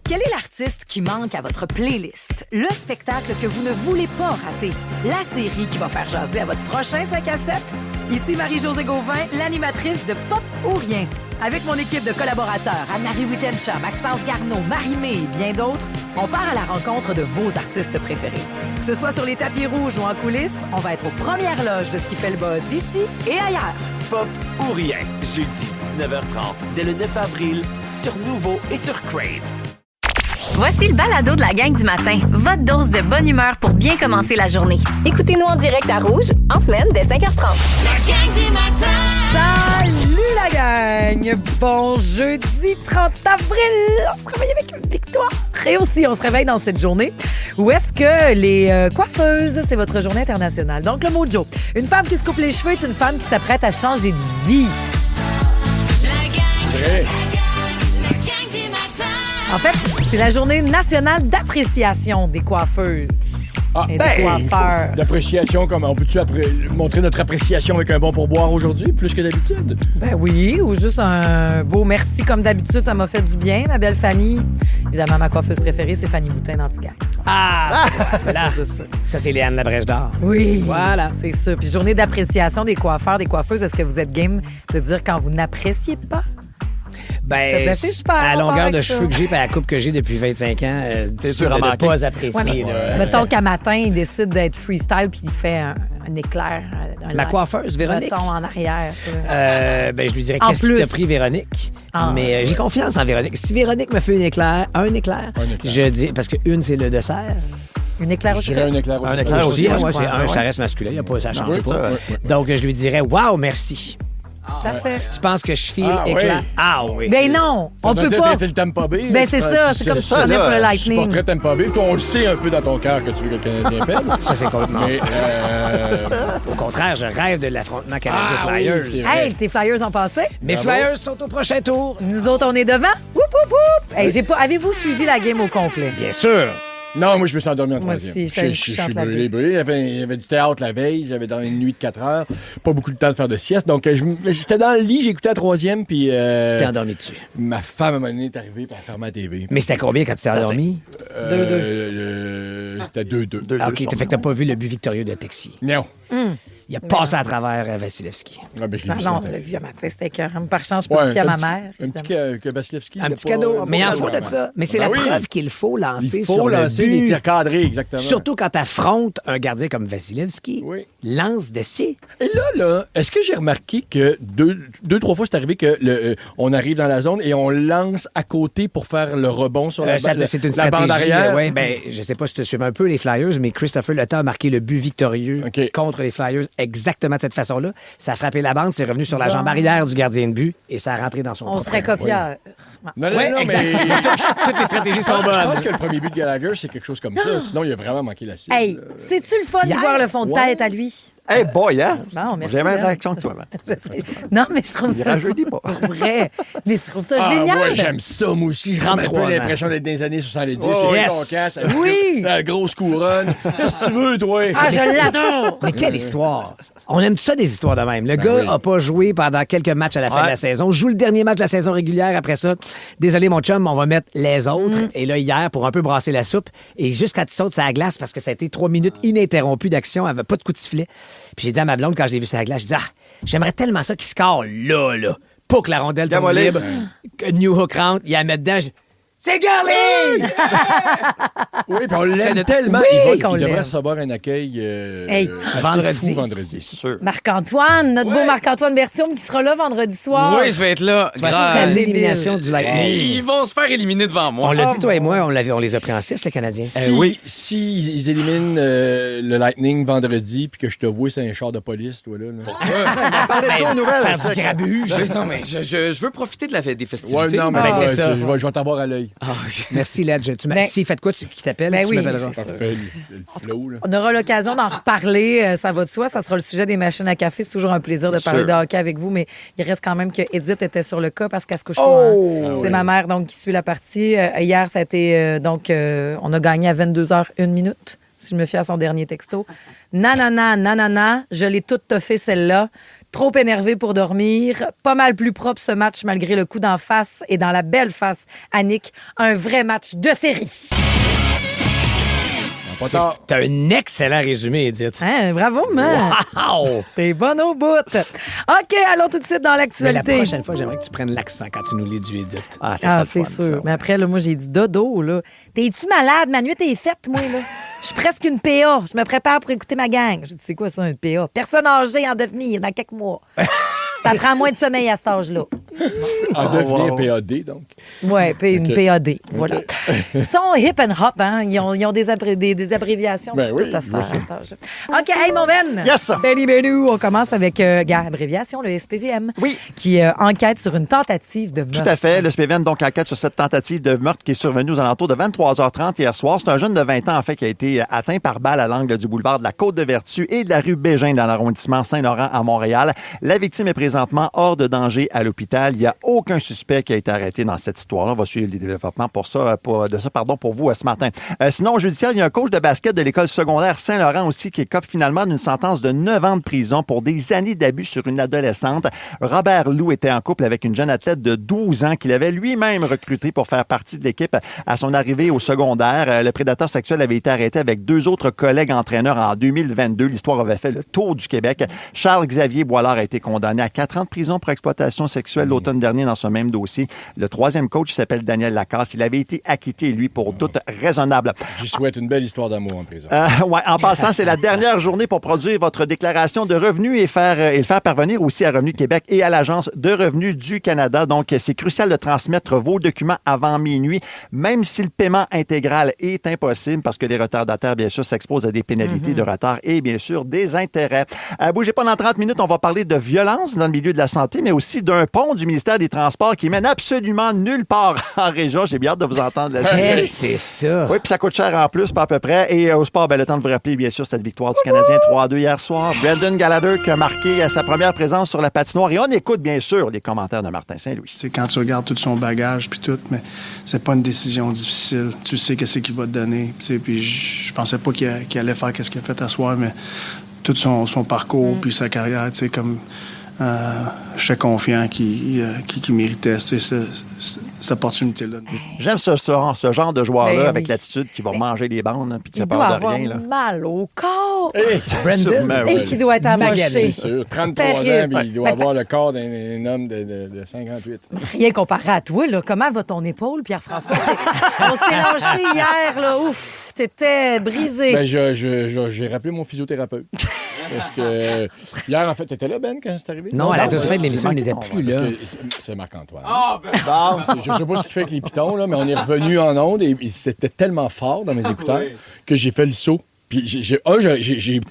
Quel est l'artiste qui manque à votre playlist? Le spectacle que vous ne voulez pas rater? La série qui va faire jaser à votre prochain 5 à 7? Ici Marie-Josée Gauvin, l'animatrice de Pop ou Rien. Avec mon équipe de collaborateurs, Anne-Marie Wittenshaw, Maxence Garneau, Marie-Mé et bien d'autres, on part à la rencontre de vos artistes préférés. Que ce soit sur les tapis rouges ou en coulisses, on va être aux premières loges de ce qui fait le buzz ici et ailleurs. Pop ou Rien, jeudi 19h30, dès le 9 avril, sur Nouveau et sur Crave. Voici le balado de la gang du matin. Votre dose de bonne humeur pour bien commencer la journée. Écoutez-nous en direct à Rouge, en semaine, dès 5h30. La gang du matin! Salut la gang! Bon jeudi 30 avril! On se réveille avec une victoire! Et aussi, on se réveille dans cette journée où est-ce que les coiffeuses, c'est votre journée internationale. Donc, le mojo. Une femme qui se coupe les cheveux est une femme qui s'apprête à changer de vie. La gang du matin! En fait, c'est la journée nationale d'appréciation des coiffeuses. Et des coiffeurs. D'appréciation, comme on peut-tu montrer notre appréciation avec un bon pourboire aujourd'hui, plus que d'habitude? Ben oui, ou juste un beau merci comme d'habitude, ça m'a fait du bien, ma belle Fanny. Évidemment, ma coiffeuse préférée, c'est Fanny Boutin d'Antigua. Voilà. Ça, c'est Léane Labrèche d'Or. Oui, Voilà. c'est ça. Puis journée d'appréciation des coiffeurs, des coiffeuses, est-ce que vous êtes game de dire quand vous n'appréciez pas? Ben, c'est super, à la longueur avec de ça. cheveux que j'ai et à la coupe que j'ai depuis 25 ans, c'est sûr de ne remarqué. pas apprécier. Ouais, mais là. mettons qu'à matin, il décide d'être freestyle puis il fait un éclair. Ma coiffeuse, Véronique. Mettons en arrière. ça. Ben, je lui dirais, En qu'est-ce qui plus. t'a pris, Véronique? Ah. Mais j'ai confiance en Véronique. Si Véronique me fait un éclair, je dis, parce que une, c'est le dessert. Une éclair au Je dirais un éclair Un éclair aussi, ouais. moi, c'est un, ouais. ça reste masculin, ça change Oui, pas. ça, ouais. Donc, je lui dirais, waouh, merci. Parfait. Si tu penses que je file Ah, éclat, oui. ah oui. Ben non, on peut pas. T'es le Tampa Bay. Ben c'est ça, c'est comme si tu prenais pour le Tu Lightning. supporterais Tampa Bay. Toi, on le sait un peu dans ton cœur que tu veux que le Canadien perde. Ça, c'est complètement Mais, faux. Au contraire, je rêve de l'affrontement Canadien-Flyers. oui, c'est vrai. Hey, tes Flyers ont passé. Mes Flyers sont au prochain tour. Nous autres, on est devant. Whoop, whoop, whoop. Hey, avez-vous suivi la game au complet? Bien sûr. Non, moi, je me suis endormi en Moi troisième. aussi, j'étais Je couchante suis la brûlé. Il y avait du théâtre la veille. J'avais dans une nuit de 4 heures. Pas beaucoup de temps de faire de sieste. Donc, j'étais dans le lit, j'écoutais la troisième, puis Tu t'es endormi dessus. ma femme, à un moment donné, est arrivée, puis elle a fermé la TV. Mais c'était combien quand tu t'es endormi? C'était 2-2. Ah, OK, fait que t'as pas vu le but victorieux de Texier. Non. Il a passé à travers Vasilevski. Ah, ben, je l'ai Ah vu non, ce on matin. l'a vu à matin, c'était écœurant. Par chance, je peux Ouais, confier à ma un petit- mère. Un petit que Vasilevski. Un petit cadeau. Mais il en faut de ça. Mais c'est Ben la oui. preuve qu'il faut lancer Il sur faut le lancer but. des tirs cadrés, exactement. Surtout quand tu affrontes un gardien comme Vasilevski. Oui. Lance d'essai. Et là, est-ce que j'ai remarqué que deux, trois fois, c'est arrivé que on arrive dans la zone et on lance à côté pour faire le rebond sur la C'est une la stratégie. bande arrière? Ouais, ben, je sais pas si tu suivis un peu les Flyers, mais Christopher Letta a marqué le but victorieux OK. contre les Flyers exactement de cette façon-là. Ça a frappé la bande, c'est revenu sur la jambe arrière du gardien de but et ça a rentré dans son On propre serait but. copieur. Non, Ouais, mais... exactement. Toutes les stratégies sont Je pense bonnes. que le premier but de Gallagher, c'est quelque chose comme ça. Sinon, il a vraiment manqué la cible. Hey, c'est-tu le fun de Hier? voir le fond de Ouais. tête à lui? Hey boy, hein? Bon, merci, J'ai la même Yann. réaction que toi. man. Je sais. Non, mais je trouve Il ça. rajeunit pas. Pour vrai. Mais je trouve ça Ah, génial. ouais, j'aime ça, moi aussi. J'ai un 33 peu ans. l'impression d'être dans les années 70. Oh, J'ai yes. son casse, Oui. la grosse couronne. Qu'est-ce que tu veux, toi? Ah, je l'adore. Mais quelle histoire! On aime ça des histoires de même. Le gars oui. a pas joué pendant quelques matchs à la fin de la saison. Joue le dernier match de la saison régulière. Après ça, désolé mon chum, on va mettre les autres. Et là, hier, pour un peu brasser la soupe. Et juste quand il saute sa glace, parce que ça a été 3 minutes ininterrompues d'action, avait pas de coup de sifflet. Puis j'ai dit à ma blonde, quand je l'ai vu sa glace, j'ai dit, j'aimerais tellement ça qu'il score là. Pas que la rondelle tombe Gamolé. libre. Que New Hook rentre, il la met dedans. C'est Garley! Oui, puis on l'aime tellement. Oui, il qu'on devrait l'aime. recevoir un accueil Hey. assez Vendredi. fou vendredi. Sûr. Marc-Antoine, notre beau Marc-Antoine Berthiaume qui sera là vendredi soir. Oui, je vais être là. Tu vas Grave. assister à l'élimination du Lightning. Ils vont se faire éliminer devant moi. On l'a dit, toi et moi, on les a pris en 6, les Canadiens. Oui, si ils éliminent le Lightning vendredi, puis que je te vois, c'est un char de police, toi, là. Parlez de toi aux nouvelles. Faire c'est- du grabuge. Non, mais je veux profiter de la fête des Ouais, festivités. non, mais Ben, c'est ça. je vais t'avoir à l'œil. Merci, Ledge. Ben- S'il fait de quoi, qui t'appelle, Ben tu oui, m'appelleras. c'est sûr. Parfait, le flow, là. On aura l'occasion d'en reparler, ça va de soi. Ça sera le sujet des machines à café. C'est toujours un plaisir de parler de hockey avec vous, mais il reste quand même que Edith était sur le cas parce qu'elle se couche pas. Hein. C'est ma mère donc qui suit la partie. Hier, ça a été on a gagné à 22h01 minute. si je me fie à son dernier texto. Nanana, nanana, je l'ai toute toffée celle-là. Trop énervé pour dormir. Pas mal plus propre ce match malgré le coup d'en face et dans la belle face. Annick, un vrai match de série. T'as un excellent résumé, Edith. Hein, bravo, man. Wow! T'es bonne au bout. OK, allons tout de suite dans Mais la l'actualité. prochaine fois, j'aimerais que tu prennes l'accent quand tu nous lis du Edith. Ah, Ah, serait c'est le fun, sûr. ça. Mais après, là, moi, j'ai dit dodo, là. T'es-tu malade? Ma nuit est faite, moi, là. Je suis presque une PA. Je me prépare pour écouter ma gang. Je dis, c'est quoi ça, une PA? Personne âgée en devenir dans quelques mois. Ça prend moins de sommeil à cet âge-là. En devenir PAD, donc. Oui, une OK. PAD. Voilà. Ils sont hip and hop, hein? Ils ont des abréviations Ben pour oui, tout à cet moi aussi. âge-là. OK, hey, mon Ben. Yes. Benny Benou, on commence avec, abréviation, le SPVM. Oui. Qui enquête sur une tentative de meurtre. Tout à fait. Le SPVM donc enquête sur cette tentative de meurtre qui est survenue aux alentours de 23h30 hier soir. C'est un jeune de 20 ans, en fait, qui a été atteint par balle à l'angle du boulevard de la Côte-de-Vertu et de la rue Bégin dans l'arrondissement Saint-Laurent à Montréal. La victime est présentement hors de danger à l'hôpital. Il n'y a aucun suspect qui a été arrêté dans cette histoire-là. On va suivre les développements pour vous ce matin. Sinon, au judiciaire, il y a un coach de basket de l'école secondaire Saint-Laurent aussi qui écope finalement d'une sentence de 9 ans de prison pour des années d'abus sur une adolescente. Robert Lou était en couple avec une jeune athlète de 12 ans qu'il avait lui-même recrutée pour faire partie de l'équipe à son arrivée au secondaire. Le prédateur sexuel avait été arrêté avec 2 autres collègues entraîneurs en 2022. L'histoire avait fait le tour du Québec. Charles-Xavier Boilard a été condamné à 4 ans de prison pour exploitation sexuelle l'automne dernier dans ce même dossier. Le troisième coach s'appelle Daniel Lacasse. Il avait été acquitté, lui, pour doute raisonnable. J'y souhaite une belle histoire d'amour en prison. Ouais, en passant, c'est la dernière journée pour produire votre déclaration de revenus et le faire parvenir aussi à Revenu Québec et à l'Agence de revenus du Canada. Donc, c'est crucial de transmettre vos documents avant minuit, même si le paiement intégral est impossible parce que les retardataires, bien sûr, s'exposent à des pénalités de retard et, bien sûr, des intérêts. Bougez pas dans 30 minutes, on va parler de violence dans le milieu de la santé, mais aussi d'un pont du ministère des Transports qui mène absolument nulle part en région. J'ai bien hâte de vous entendre là-dessus. C'est ça. Oui, puis ça coûte cher en plus, pas à peu près. Et au sport, le temps de vous rappeler, bien sûr, cette victoire du Canadien 3-2 hier soir. Brendan Gallagher qui a marqué sa première présence sur la patinoire. Et on écoute, bien sûr, les commentaires de Martin Saint-Louis. C'est quand tu regardes tout son bagage puis tout, mais c'est pas une décision difficile. Tu sais qu'est-ce qu'il va te donner. Puis je pensais pas qu'il allait faire qu'est-ce qu'il a fait à soir, mais tout son parcours puis sa carrière, tu sais, comme j'étais confiant qu'il méritait cette opportunité-là. J'aime ce genre de joueur-là Ben avec oui. l'attitude qui va manger les bandes puis qui Il a doit peur de avoir rien. Là. mal au corps. Brendan. Et qui doit être amoché. C'est sûr. 33 ans, Terrible. mais il doit avoir le corps d'un homme de 58. Rien comparé à toi, là. Comment va ton épaule, Pierre-François? On s'est lâché hier, là. Ouf, t'étais brisé. Ben, j'ai rappelé mon physiothérapeute. Parce que hier, en fait, t'étais là, Ben, quand c'est arrivé? Non, à la toute c'est- fin de l'émission, il n'était Marc-Antoine, plus là. C'est Marc-Antoine. Je sais pas ce qu'il fait avec les pitons, là, mais on est revenu en onde et c'était tellement fort dans mes écouteurs que j'ai fait le saut. Puis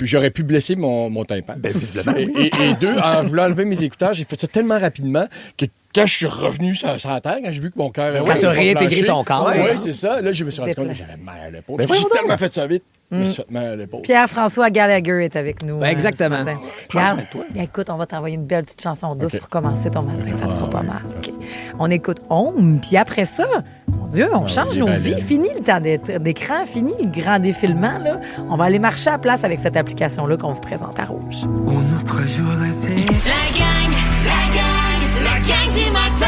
j'aurais pu blesser mon tympan. visiblement. Et deux, en voulant enlever mes écouteurs, j'ai fait ça tellement rapidement que quand je suis revenu sur la terre, quand j'ai vu que mon cœur... Quand t'as réintégré ton corps. Oui, c'est ça. Là, je me suis rendu compte que j'avais mal à l'épaule. J'ai tellement fait ça vite. Je me suis fait mal à l'épaule. Pierre-François Gallagher est avec nous. Ben, exactement. Ce matin. Regarde, écoute, on va t'envoyer une belle petite chanson douce OK. pour commencer ton matin. Ça te fera pas mal. OK. On écoute Home, puis après ça, mon Dieu, on change les nos baleines. vies. Fini le temps d'écran, fini le grand défilement. Là. On va aller marcher à la place avec cette application-là qu'on vous présente à Rouge. La gang du matin.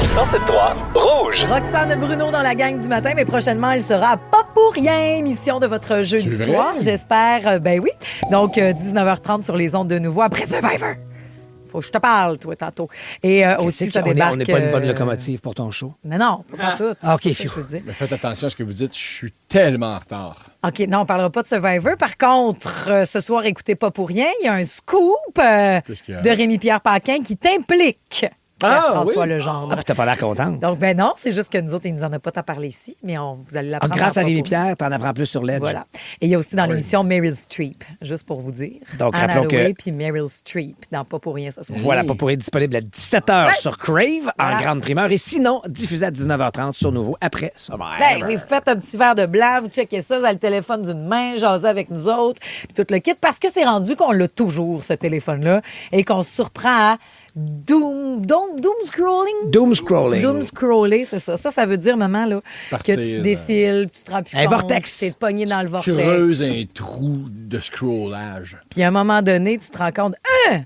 107.3 Rouge. Roxane Bruno dans la gang du matin, mais prochainement, elle sera à Pas pour rien, émission de votre jeudi C'est vrai? soir, j'espère. Ben oui. Donc, 19h30 sur les ondes de nouveau après Survivor. Faut que je te parle, toi, tantôt. Et aussi, ça débarque... On n'est pas une bonne locomotive pour ton show. Mais non, pas tout. Ah, OK, C'est ça que phew. je veux dire. Mais faites attention à ce que vous dites, je suis tellement en retard. OK, non, on parlera pas de Survivor. Par contre, ce soir, écoutez Pas pour rien, il y a un scoop Qu'est-ce qu'il y a? de Rémi-Pierre Paquin qui t'implique. François Legendre. Ah, puis t'as pas l'air contente. Donc, ben non, c'est juste que nous autres, il nous en a pas tant parlé ici, mais vous allez Ah, l'apprendre. grâce à en Rémi propos. Pierre, t'en apprends plus sur l'Edge. Voilà. Et il y a aussi dans l'émission Meryl Streep, juste pour vous dire. Donc, Anne rappelons que- Hathaway puis Meryl Streep, dans Pas pour rien ce soir. Voilà, pas pour être disponible à 17h sur Crave Voilà. en grande primeur et sinon diffusé à 19h30 sur Nouveau après Survivor. Ben, vous faites un petit verre de blanc, vous checkez ça, vous avez le téléphone d'une main, jasez avec nous autres, puis tout le kit, parce que c'est rendu qu'on l'a toujours, ce téléphone-là, et qu'on se surprend à doom scrolling. Doom scrolling. Doom scroller, c'est ça. Ça veut dire, maman, là, Partir, que tu défiles, tu te rends plus un compte, vortex. t'es pogné dans le vortex. Creuse un trou de scrollage. Puis à un moment donné, tu te rends compte,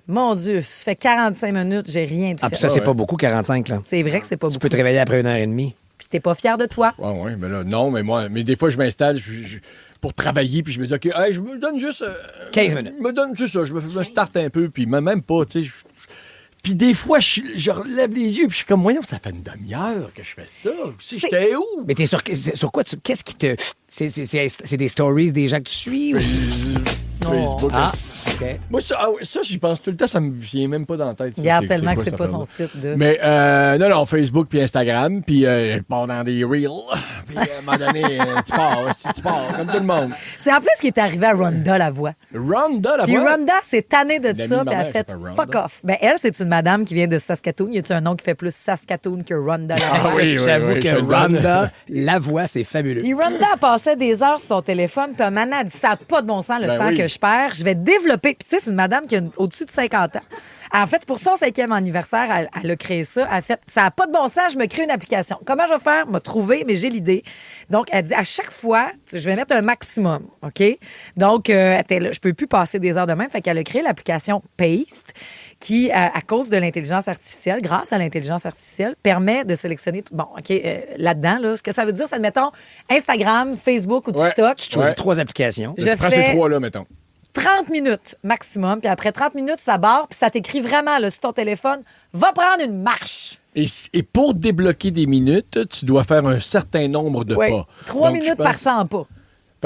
mon Dieu, ça fait 45 minutes, j'ai rien de fait. Puis ça, c'est pas beaucoup, 45, là. C'est vrai que c'est pas Tu beaucoup. peux te réveiller après 1h30. Puis t'es pas fier de toi. Oui, mais là, non, mais des fois, je m'installe pour travailler, puis je me dis, OK, je me donne juste... 15 minutes. Je me donne juste ça, je me starte un peu, puis même pas, tu sais... Puis des fois, je relève les yeux, puis je suis comme, voyons, ça fait une demi-heure que je fais ça. Si j'étais où? Mais t'es sur quoi? Qu'est-ce qui te... C'est des stories des gens que tu suis? Ou... Facebook. Ah, OK. Moi, ça, j'y pense tout le temps, ça me vient même pas dans la tête. Regarde tellement que quoi, c'est cette pas son affaire-là. site de... Mais non, Facebook puis Instagram, puis je pars dans des reels, puis à un moment donné, tu pars, comme tout le monde. C'est en plus ce qui est arrivé à Rhonda Lavoie. Rhonda, la Puis voix. Rhonda s'est tannée de Une amie ça, de ma puis elle a mère fait qui s'appelle fuck Rhonda. off. Ben elle, c'est une madame qui vient de Saskatoon. Y a-tu un nom qui fait plus Saskatoon que Rhonda Lavoie? Ah oui, J'avoue oui, que je te le donne. Rhonda, la voix, c'est fabuleux. Puis Rhonda passait des heures sur son téléphone, puis un moment, elle dit, ça n'a pas de bon sens le Ben temps oui. que je perds. Je vais développer. Puis tu sais, c'est une madame qui a au-dessus de 50 ans. En fait, pour son 5e anniversaire, elle a créé ça. Elle a fait, ça n'a pas de bon sens, je me crée une application. Comment je vais faire? M'a trouvé, mais j'ai l'idée. Donc, elle dit, à chaque fois, je vais mettre un maximum, OK? Donc, elle était là, je peux plus passer des heures de même. Fait qu'elle a créé l'application Paste, qui, à cause de l'intelligence artificielle, grâce à l'intelligence artificielle, permet de sélectionner tout. Bon, OK, là-dedans, là, ce que ça veut dire, c'est, admettons, Instagram, Facebook ou TikTok. Tu choisis Ouais. 3 applications. Je Tu prends ces fais 3-là, mettons. 30 minutes maximum, puis après 30 minutes, ça barre, puis ça t'écrit vraiment là, sur ton téléphone, va prendre une marche. Et pour débloquer des minutes, tu dois faire un certain nombre de Oui. pas. 3 Donc, je minutes pense- par 100 pas.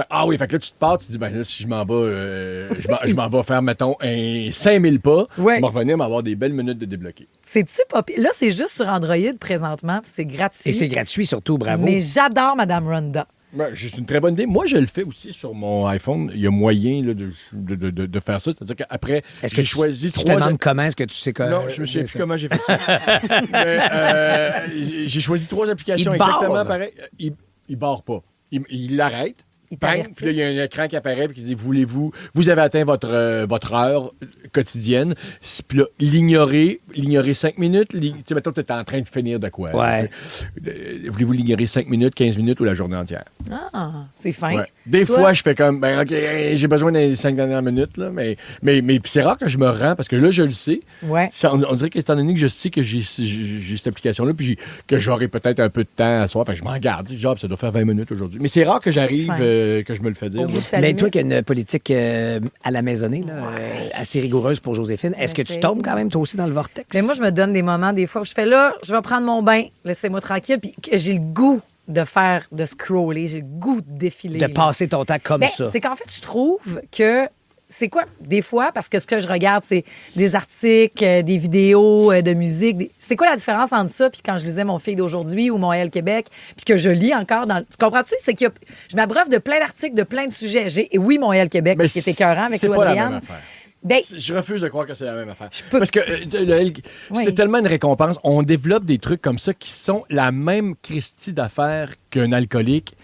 Ah oui, fait que là, tu te pars, tu te dis, ben là, si je m'en vais, je m'en vais faire, mettons, 5000 pas, Ouais. je vais revenir m'avoir des belles minutes de débloquer. C'est-tu pas pire? Là, c'est juste sur Android présentement, puis c'est gratuit. Et c'est gratuit surtout, bravo. Mais j'adore Madame Rhonda. Ben, c'est une très bonne idée. Moi, je le fais aussi sur mon iPhone. Il y a moyen là, de faire ça. C'est-à-dire qu'après, Est-ce que j'ai choisi si je te 3... demande comment, est-ce que tu sais quoi? Non, je me souviens plus comment j'ai fait ça. Mais, j'ai choisi 3 applications Il barre. exactement pareilles. Il barre pas. Il l'arrête. Il Bang, t'avertit. puis là, il y a un écran qui apparaît et qui dit, vous avez atteint votre heure quotidienne. Puis là, l'ignorer 5 minutes. Tu sais, mettons, tu es en train de finir de quoi? Ouais. Voulez-vous l'ignorer 5 minutes, 15 minutes ou la journée entière? Ah, c'est fin. Ouais. Des Toi? fois, je fais comme, ben, OK, j'ai besoin des 5 dernières minutes, là, mais puis c'est rare que je me rends parce que là, je le sais. Ouais. On dirait qu'étant donné que je sais que j'ai cette application-là, puis que j'aurai peut-être un peu de temps à soir, fait que je m'en garde. Genre, ça doit faire 20 minutes aujourd'hui. Mais c'est rare que j'arrive, Fin. que je me le fais dire. Au bout là. de ta Mais limite. toi qui as une politique à la maisonnée, là, assez rigoureuse pour Joséphine, est-ce que tu c'est- tombes quand même toi aussi dans le vortex? Mais moi, je me donne des moments, des fois, où je fais là, je vais prendre mon bain, laissez-moi tranquille, puis que j'ai le goût de scroller, j'ai le goût de défiler. de là. passer ton temps comme Ben, ça. c'est qu'en fait, je trouve que c'est quoi, des fois, parce que ce que je regarde, c'est des articles, des vidéos de musique. C'est quoi la différence entre ça puis quand je lisais Mon Fille d'aujourd'hui ou Montréal Québec, puis que je lis encore dans. Tu comprends-tu? C'est que je m'abreuve de plein d'articles, de plein de sujets. Et oui, Montréal Québec, Mais qui est écœurant avec c'est Lou pas la Adriane. même affaire. Ben, Je refuse de croire que c'est la même affaire. peux- Parce que Oui. c'est tellement une récompense. On développe des trucs comme ça qui sont la même Christie d'affaires qu'un alcoolique,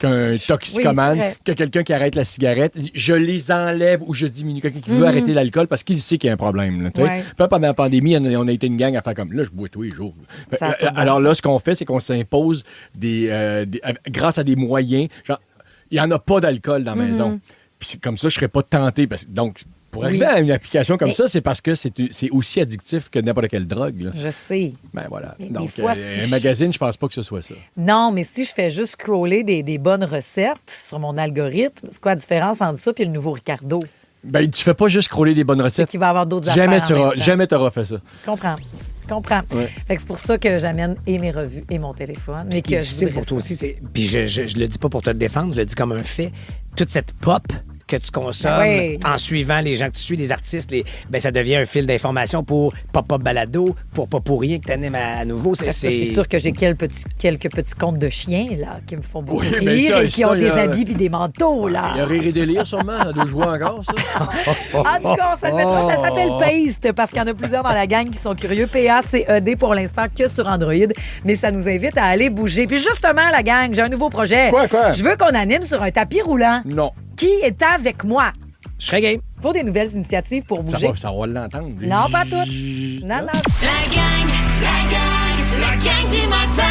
qu'un toxicomane, c'est vrai. que quelqu'un qui arrête la cigarette. Je les enlève ou je diminue. Quelqu'un qui veut arrêter l'alcool parce qu'il sait qu'il y a un problème. Là, tu sais. Ouais. Puis là, pendant la pandémie, on a été une gang à faire comme là, je bois tous les jours. Ça a pas de bon Alors sens. là, ce qu'on fait, c'est qu'on s'impose grâce à des moyens. Genre, il n'y en a pas d'alcool dans la maison. Puis c'est comme ça, je ne serais pas tenté. Donc, pour arriver à une application comme Mais- ça, c'est parce que c'est aussi addictif que n'importe quelle drogue. Là. je sais. Ben voilà. Mais Donc, des fois, un si magazine, je pense pas que ce soit ça. Non, mais si je fais juste scroller des bonnes recettes sur mon algorithme, c'est quoi la différence entre ça et le nouveau Ricardo? Ben, tu fais pas juste scroller des bonnes C'est recettes. qu'il va y avoir d'autres Jamais affaires. en même temps. jamais t'auras fait ça. Je comprends. Ouais. Fait que c'est pour ça que j'amène et mes revues et mon téléphone. Ce Mais qui que est je difficile voudrais pour toi ça. aussi, c'est. Puis je le dis pas pour te défendre, je le dis comme un fait. Toute cette pop que tu consommes Ouais. en suivant les gens que tu suis, les artistes, ben ça devient un fil d'information pour Pop-Up Balado, pour Pas pour rien que tu animes à nouveau. Ça, c'est sûr que j'ai quelques petits contes de chiens là, qui me font beaucoup Oui, rire mais ça, et qui ça, ont il y des a- habits puis des manteaux. Il y a là. rire et délire, sûrement. Ça doit jouer encore, ça. En tout cas, on se le mettra. Ça s'appelle Paste parce qu'il y en a plusieurs dans la gang qui sont curieux. PACED pour l'instant que sur Android. Mais ça nous invite à aller bouger. Puis justement, la gang, j'ai un nouveau projet. Quoi? Je veux qu'on anime sur un tapis roulant. Non. Qui est avec moi? Je serais game. Pour des nouvelles initiatives pour bouger. Ça va l'entendre. Non, pas toutes. Non, non. La gang du matin.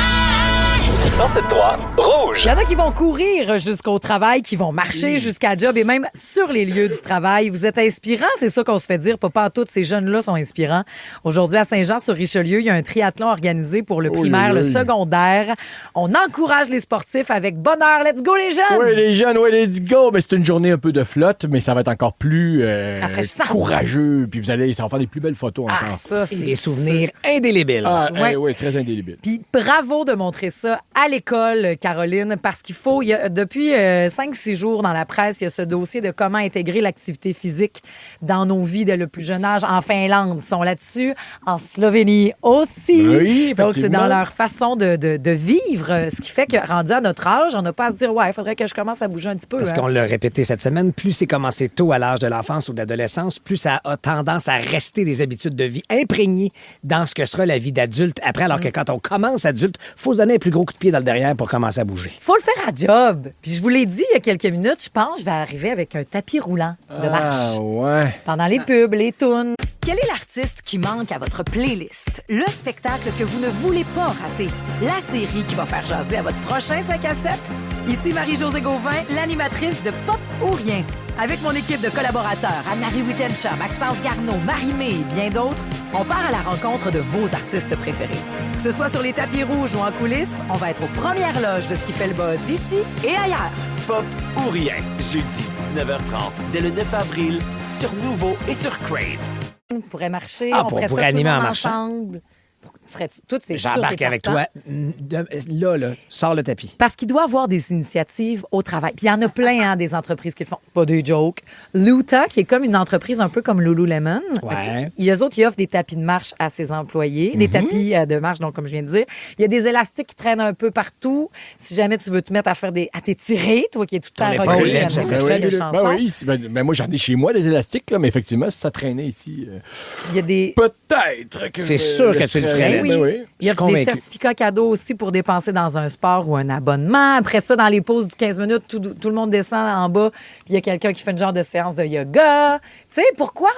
107.3 Rouge. Il y en a qui vont courir jusqu'au travail, qui vont marcher jusqu'à job et même sur les lieux du travail. Vous êtes inspirants, c'est ça qu'on se fait dire. Pas tous ces jeunes-là sont inspirants. Aujourd'hui, à Saint-Jean-sur-Richelieu, il y a un triathlon organisé pour le primaire, le secondaire. On encourage les sportifs avec bonheur. Let's go, les jeunes! Oui, les jeunes, oui, let's go. Ben, c'est une journée un peu de flotte, mais ça va être encore plus Rafraîchissant. courageux. Puis ça va faire des plus belles photos Ah, encore. ça, c'est Des souvenirs indélébiles. Ah, Ouais. oui, très indélébile. Puis bravo de montrer ça à l'école, Caroline, parce qu'il faut, depuis 5-6 jours dans la presse, il y a ce dossier de comment intégrer l'activité physique dans nos vies dès le plus jeune âge. En Finlande, ils sont là-dessus. En Slovénie aussi. Oui, donc, c'est dans effectivement. leur façon de vivre, ce qui fait que, rendu à notre âge, on n'a pas à se dire, ouais, il faudrait que je commence à bouger un petit peu. Parce hein. qu'on l'a répété cette semaine, plus c'est commencé tôt à l'âge de l'enfance ou de l'adolescence, plus ça a tendance à rester des habitudes de vie imprégnées dans ce que sera la vie d'adulte après. Alors que quand on commence adulte, faut se donner un plus gros coup de pied dans le derrière pour commencer à bouger. Faut le faire à job. Puis je vous l'ai dit il y a quelques minutes, je pense que je vais arriver avec un tapis roulant de marche. Ah, ouais. Pendant les pubs, les tunes. Quel est l'artiste qui manque à votre playlist? Le spectacle que vous ne voulez pas rater? La série qui va faire jaser à votre prochain 5 à 7? Ici Marie-Josée Gauvin, l'animatrice de Pop ou Rien. Avec mon équipe de collaborateurs, Anne-Marie Wittenshaw, Maxence Garneau, Marie-Mé et bien d'autres, on part à la rencontre de vos artistes préférés. Que ce soit sur les tapis rouges ou en coulisses, on va être aux premières loges de ce qui fait le buzz ici et ailleurs. Pop ou rien. Jeudi 19h30 dès le 9 avril sur Nouveau et sur Crave. On pourrait marcher, Ah, on pour ferait ça animer tout le en monde marchant. ensemble. Toutes ces J'embarque avec toi. Là, sors le tapis. Parce qu'il doit avoir des initiatives au travail. Puis il y en a plein, hein, des entreprises qui le font. Pas des jokes. Luta, qui est comme une entreprise un peu comme Lululemon. Ouais. Eux autres, ils offrent des tapis de marche à ses employés. Des tapis de marche, donc, comme je viens de dire. Il y a des élastiques qui traînent un peu partout. Si jamais tu veux te mettre à faire à t'étirer, toi qui es tout le temps Ton reculé, épaulette, à ça nous serait faire des fabuleux. chansons. Ben oui, ben moi, j'en ai chez moi des élastiques, là, mais effectivement, si ça traînait ici, Il y a des... peut-être que C'est je sûr que tu le ferais. Ben oui. Ben oui. Il y a Je suis des convaincu. certificats cadeaux aussi pour dépenser dans un sport ou un abonnement. Après ça, dans les pauses du 15 minutes, tout le monde descend en bas, puis il y a quelqu'un qui fait une genre de séance de yoga. Tu sais, pourquoi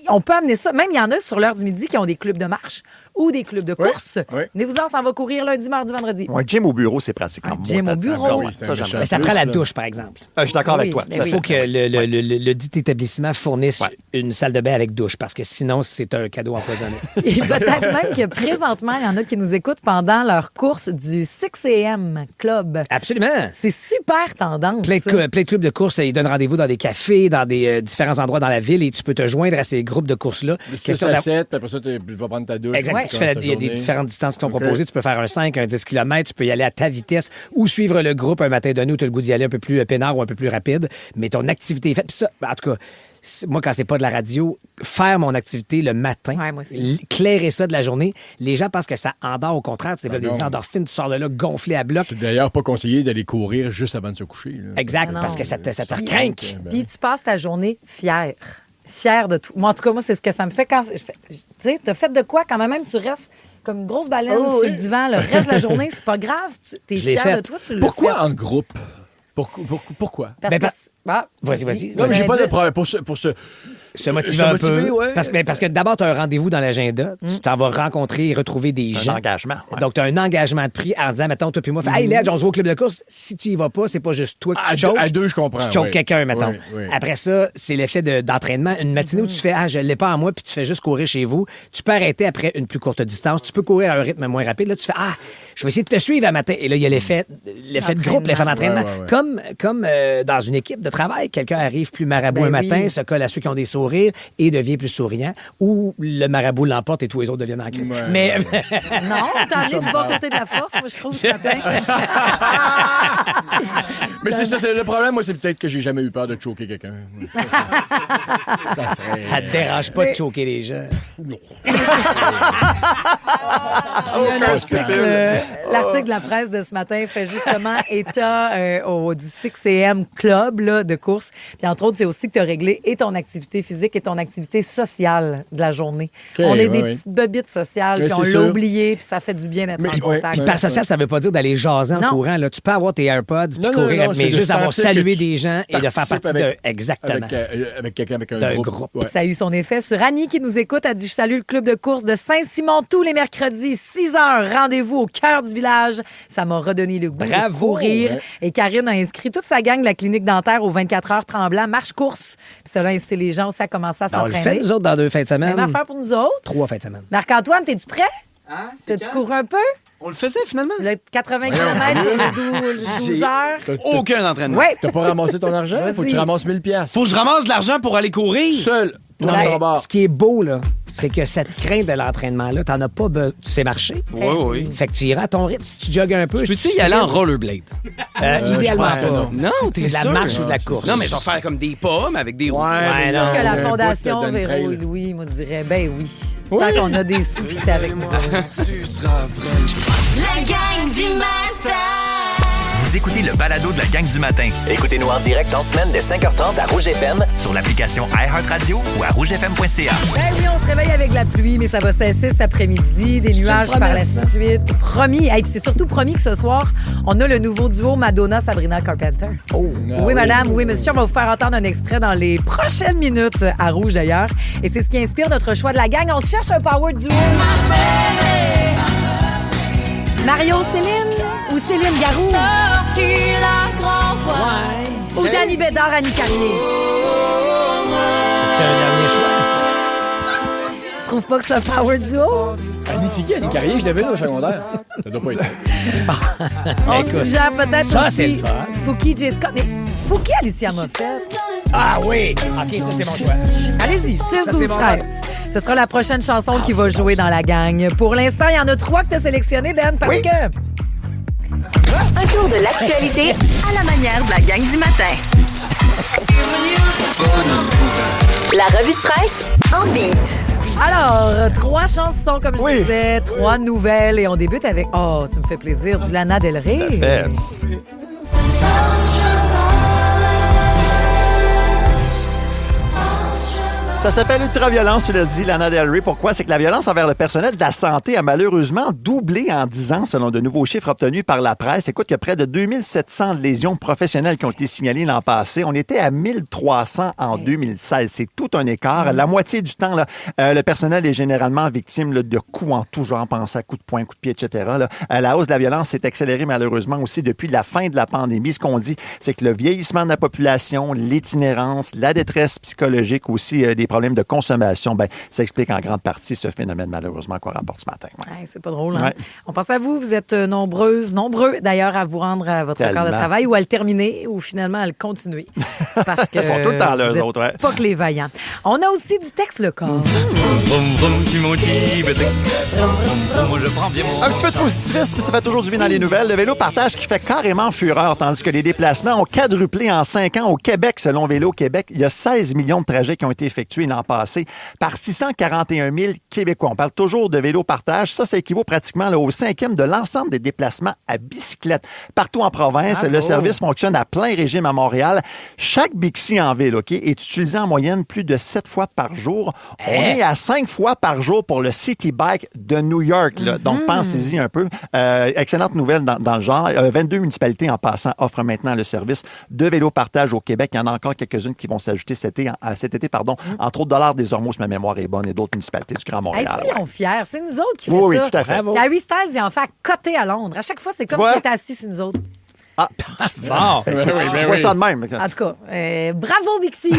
on peut amener ça? Même il y en a sur l'heure du midi qui ont des clubs de marche ou des clubs de course. oui. Venez-vous-en, on s'en va courir lundi, mardi, vendredi. Un gym au bureau, c'est pratique. Un gym au bureau. Ah oui, c'est un Ça, méchant. j'aimerais. Mais ça plus, prend la là. douche, par exemple. Je suis d'accord avec Oui, toi. mais tout à oui. Il fait. faut que le dit établissement fournisse une salle de bain avec douche, parce que sinon, c'est un cadeau empoisonné. Et peut-être même que présentement, il y en a qui nous écoutent pendant leur course du 6 a.m. Club. Absolument. C'est super tendance. Plein ça. de clubs de course, ils donnent rendez-vous dans des cafés, dans des différents endroits dans la ville, et tu peux te joindre à ces groupes de courses-là. De 6 Question à d'a- 7, puis après ça, tu vas prendre ta douche. Exact. Ouais. Tu fais ta il y a des journée. différentes distances qui sont OK. proposées. Tu peux faire un 5, un 10 km, tu peux y aller à ta vitesse ou suivre le groupe un matin donné où tu as le goût d'y aller un peu plus peinard ou un peu plus rapide. Mais ton activité est faite. Puis ça, en tout cas, moi, quand c'est pas de la radio, faire mon activité le matin, Ouais, moi aussi. clairer ça de la journée, les gens pensent que ça endort. Au contraire, tu développes non. des endorphines, tu sors de là gonflé à bloc. C'est d'ailleurs pas conseillé d'aller courir juste avant de se coucher. Là. Exact, Non. parce que ça te Puis- craque. Puis tu passes ta journée fière. Fière de tout. Moi, en tout cas, moi, c'est ce que ça me fait quand... Tu sais, t'as fait de quoi quand même tu restes comme une grosse baleine Oh, sur oui. le divan le reste de la journée, c'est pas grave. T'es Je l'ai fier fait. de toi, tu le Pourquoi fais. en groupe? Pourquoi? Parce Ben, que... Vas-y. Non, mais j'ai pas de dire- problème pour ce... Se motiver Se un motiver, peu. ouais. Parce que d'abord, tu as un rendez-vous dans l'agenda. Tu t'en vas rencontrer et retrouver des Un gens. engagement, ouais. Donc, tu as un engagement de prix en disant, mettons, toi puis moi, hey, Led, on se voit au club de course. Si tu y vas pas, c'est pas juste toi que À tu choques. à deux, je comprends. Tu choques oui. quelqu'un, mettons. Oui, oui. Après ça, c'est l'effet d'entraînement. Une matinée où tu fais, je l'ai pas en moi, puis tu fais juste courir chez vous. Tu peux arrêter après une plus courte distance. Tu peux courir à un rythme moins rapide. Là, tu fais, je vais essayer de te suivre à matin. Et là, il y a l'effet de groupe, l'effet d'entraînement. Ouais, ouais. Comme dans une équipe de travail, quelqu'un arrive plus marabout Ben un matin, oui. se colle à ceux qui ont des sourires et devient plus souriant, ou le marabout l'emporte et tous les autres deviennent en crise. Ouais, Mais Non, t'as amené du bon côté de la force, moi, je trouve, ce matin. Mais c'est ça, c'est le problème. Moi, c'est peut-être que j'ai jamais eu peur de choquer quelqu'un. Ça serait... ça te dérange pas de choquer les gens. Il y a un l'article de la presse de ce matin fait justement état du 6 a.m. Club là, de course. Puis entre autres, c'est aussi que tu as réglé et ton activité physique et ton activité sociale de la journée. OK, on est ouais, des ouais. petites bobites sociales, Mais puis on c'est l'a sûr. oublié, puis ça fait du bien d'être Mais en ouais, contact. ouais. Par social, ça veut pas dire d'aller jaser en Non. courant. Là. Tu peux avoir tes AirPods puis Non, courir non, à mais juste d'avoir sentir que salué tu des gens et de faire participes partie avec- d'un... Exactement. Avec quelqu'un, avec un D'un groupe. groupe. Ouais. Ça a eu son effet sur Annie qui nous écoute. Elle dit: je salue le club de course de Saint-Simon tous les mercredis, 6h. Rendez-vous au cœur du village. Ça m'a redonné le goût Bravo! de courir. Ouais. Et Karine a inscrit toute sa gang de la clinique dentaire aux 24 heures Tremblant, marche-course. Puis cela a incité les gens aussi à commencer à On le fait, s'entraîner. nous autres, dans 2 fins de semaine. Même affaire pour nous autres. 3 fins de semaine. Marc-Antoine, t'es-tu prêt? Ah, T'as-tu couru un peu? On le faisait finalement. Le 80 km pour le 12 heures. Aucun entraînement. Oui. T'as pas ramassé ton argent? Faut que tu Vas-y. ramasses 1000 piastres. Faut que je ramasse de l'argent pour aller courir. Seul. Toi, Ouais, dans ton bar. ce qui est beau, là, c'est que cette crainte de l'entraînement-là, t'en as pas besoin. Tu sais marcher. Oui, oui. Fait que tu iras à ton rythme. Si tu jogues un peu... Je peux-tu si y aller en sprintes, rollerblade? idéalement je pense que pas. non. Non, t'es C'est de la sûr? marche ou de la course. Non, mais je vais faire comme des pommes avec des roues. Ouais, non. Que la un bout Fondation de Véro trail. et Louis me dirait: ben oui. Tant qu'on a des sous, puis t'es avec nous autres. La gang du matin. Vous écoutez le balado de la gang du matin. Écoutez-nous en direct en semaine dès 5h30 à Rouge FM, sur l'application iHeartRadio ou à rougefm.ca. Ben oui, on se réveille avec la pluie, mais ça va cesser cet après-midi. Des nuages par la suite. Promis. Et puis c'est surtout promis que ce soir, on a le nouveau duo Madonna-Sabrina Carpenter. Oh. Oui, madame, oui, monsieur. On va vous faire entendre un extrait dans les prochaines minutes à Rouge, d'ailleurs. Et c'est ce qui inspire notre choix de la gang. On se cherche un power duo. Mario Céline ou Céline Garou? Ou Danny Bédard, Annie Carrier? C'est un dernier choix. Tu trouves pas que c'est un power duo? Annie, c'est qui, Annie Carrier? Je l'avais là au secondaire. Ça doit pas être. On Écoute, suggère peut-être ça, c'est aussi le fun. Fouki, Jessica. Mais Fouki, Alicia Moffett. Ah oui! OK, ça, c'est mon choix. Allez-y, 6, Ça, 12, c'est bon. 13. Ce sera la prochaine chanson qui va jouer dans la gang. Pour l'instant, il y en a 3 que tu as sélectionnées, Ben, parce que... Un tour de l'actualité à la manière de la gang du matin. La revue de presse en beat. Alors, 3 chansons, comme je disais, 3 nouvelles. Et on débute avec... Oh, tu me fais plaisir, du Lana Del Rey. Ça s'appelle Ultraviolence, tu l'as dit, Lana Del Rey. Pourquoi? C'est que la violence envers le personnel de la santé a malheureusement doublé en 10 ans, selon de nouveaux chiffres obtenus par la presse. Écoute, il y a près de 2700 lésions professionnelles qui ont été signalées l'an passé. On était à 1300 en 2016. C'est tout un écart. La moitié du temps, là, le personnel est généralement victime là, de coups en tout genre, pensez à coups de poing, coups de pied, etc. Là. La hausse de la violence s'est accélérée malheureusement aussi depuis la fin de la pandémie. Ce qu'on dit, c'est que le vieillissement de la population, l'itinérance, la détresse psychologique aussi, des problèmes de consommation, ben, ça explique en grande partie ce phénomène, malheureusement, qu'on rapporte ce matin. Ouais. Ouais, c'est pas drôle, hein? Ouais. On pense à vous. Vous êtes nombreux d'ailleurs, à vous rendre à votre Tellement. corps de travail ou à le terminer ou finalement à le continuer. Parce que Ils sont tout le temps là, vous eux êtes autres, ouais. pas que les vaillants. On a aussi du texte le corps. Un petit peu de positivisme, ça fait toujours du bien dans les nouvelles. Le vélo partage qui fait carrément fureur, tandis que les déplacements ont quadruplé en 5 ans au Québec. Selon Vélo Québec, il y a 16 millions de trajets qui ont été effectués l'an passé par 641 000 Québécois. On parle toujours de vélo partage. Ça équivaut pratiquement là, au 5e de l'ensemble des déplacements à bicyclette. Partout en province, le service fonctionne à plein régime à Montréal. Chaque Bixi en ville est utilisé en moyenne plus de 7 fois par jour. On est à 5 fois par jour pour le City Bike de New York. Là. Donc, pensez-y un peu. Excellente nouvelle dans le genre. 22 municipalités en passant offrent maintenant le service de vélo partage au Québec. Il y en a encore quelques-unes qui vont s'ajouter cet été, entre autres Dollars des Ormeaux, si ma mémoire est bonne, et d'autres municipalités du Grand Hey, Montréal. soyons fiers. C'est nous autres qui Oui, fait oui, ça. tout à fait. Bravo. Harry Styles, il en fait à côté à Londres. À chaque fois, c'est comme Ouais. s'il était assis sur nous autres. Ah, Fort. tu vois ça de même. En tout cas, bravo, Bixi.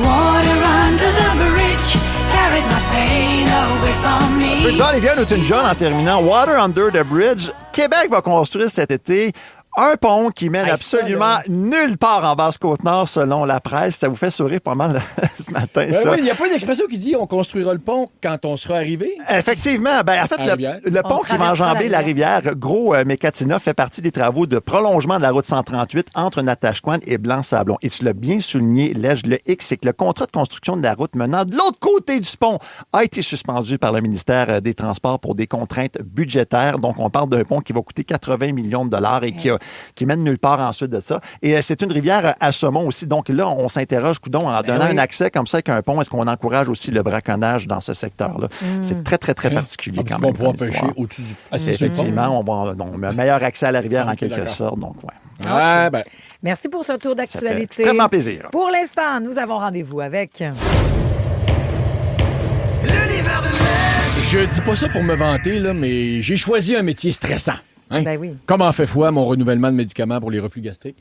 Water under the bridge carried my pain away from me. Olivia Newton-John en terminant. Water Under the Bridge. Québec va construire cet été un pont qui mène Hey, absolument ça, nulle part en Basse-Côte-Nord, selon la presse. Ça vous fait sourire pas mal ce matin, Ben ça? oui, il n'y a pas une expression qui dit on construira le pont quand on sera arrivé. Effectivement. Ben, en fait, À la rivière. le pont qui va traversera enjamber la la rivière Gros-Mécatina fait partie des travaux de prolongement de la route 138 entre Natashquan et Blanc-Sablon. Et tu l'as bien souligné, Lège, le X, c'est que le contrat de construction de la route menant de l'autre côté du pont a été suspendu par le ministère des Transports pour des contraintes budgétaires. Donc, on parle d'un pont qui va coûter 80 millions de dollars et qui a qui mène nulle part ensuite de ça. Et c'est une rivière à saumon aussi. Donc là, on s'interroge, coudonc, en donnant un accès comme ça avec un pont, est-ce qu'on encourage aussi le braconnage dans ce secteur-là? C'est très, très, très particulier quand même. On pourra pêcher au-dessus du... Effectivement, on va un meilleur accès à la rivière en quelque sorte. Donc, ouais. Merci pour ce tour d'actualité. Ça fait extrêmement plaisir. Pour l'instant, nous avons rendez-vous avec... Je dis pas ça pour me vanter, là, mais j'ai choisi un métier stressant. Hein? Ben oui. Comment fait foi mon renouvellement de médicaments pour les reflux gastriques,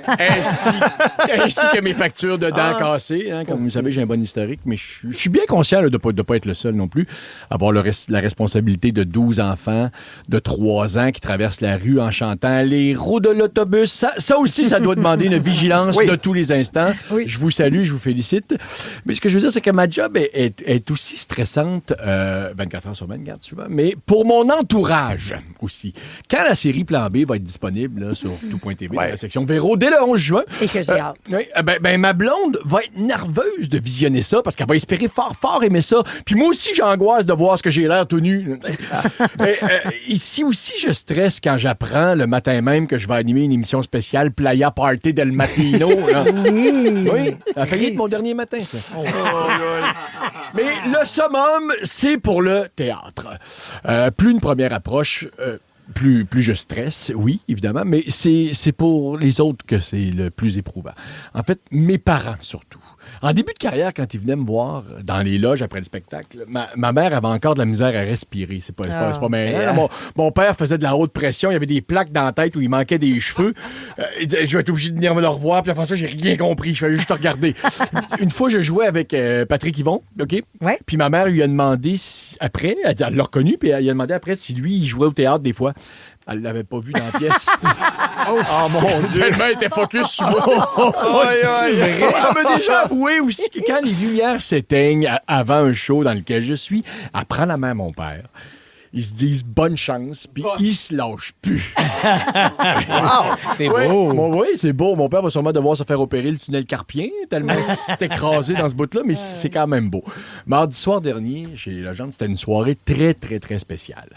ainsi que mes factures de dents cassées. Hein? Comme vous savez, j'ai un bon historique, mais je suis bien conscient là, de pas être le seul non plus. Avoir la responsabilité de 12 enfants de 3 ans qui traversent la rue en chantant les roues de l'autobus. Ça aussi, ça doit demander une vigilance de tous les instants. Oui. Je vous salue, je vous félicite. Mais ce que je veux dire, c'est que ma job est aussi stressante 24 heures sur 24, souvent, mais pour mon entourage aussi. Quand la série Plan B va être disponible là, sur tout.tv, dans la section Véro, dès le 11 juin. Et que j'ai hâte. Ma blonde va être nerveuse de visionner ça parce qu'elle va espérer fort aimer ça. Puis moi aussi, j'angoisse de voir ce que j'ai l'air tout nu. Ici aussi, je stresse quand j'apprends le matin même que je vais animer une émission spéciale Playa Party del Matino. Là. Oui, ça a failli être mon dernier matin, ça. Mais le summum, c'est pour le théâtre. Plus une première approche... Plus je stresse, oui, évidemment, mais c'est pour les autres que c'est le plus éprouvant. En fait, mes parents, surtout. En début de carrière, quand ils venaient me voir dans les loges après le spectacle, ma mère avait encore de la misère à respirer. C'est pas mêlant. Mon père faisait de la haute pression. Il y avait des plaques dans la tête où il manquait des cheveux. Il disait, je vais être obligé de venir me le revoir. Puis après ça, j'ai rien compris. Je fallait juste regarder. Une fois, je jouais avec Patrick Yvon, OK? Ouais. Puis ma mère lui a demandé après, elle l'a reconnu, puis elle lui a demandé après si lui, il jouait au théâtre des fois. Elle l'avait pas vu dans la pièce. Oh mon Dieu! Tellement elle était focus sur moi. Elle m'a déjà avoué aussi que quand les lumières s'éteignent avant un show dans lequel je suis, elle prend la main à mon père. Ils se disent bonne chance, puis ils se lâchent plus. Wow! C'est beau. Oui, c'est beau. Mon père va sûrement devoir se faire opérer le tunnel carpien, tellement c'est écrasé dans ce bout-là, mais c'est quand même beau. Mardi soir dernier, chez Legendre, c'était une soirée très, très, très spéciale.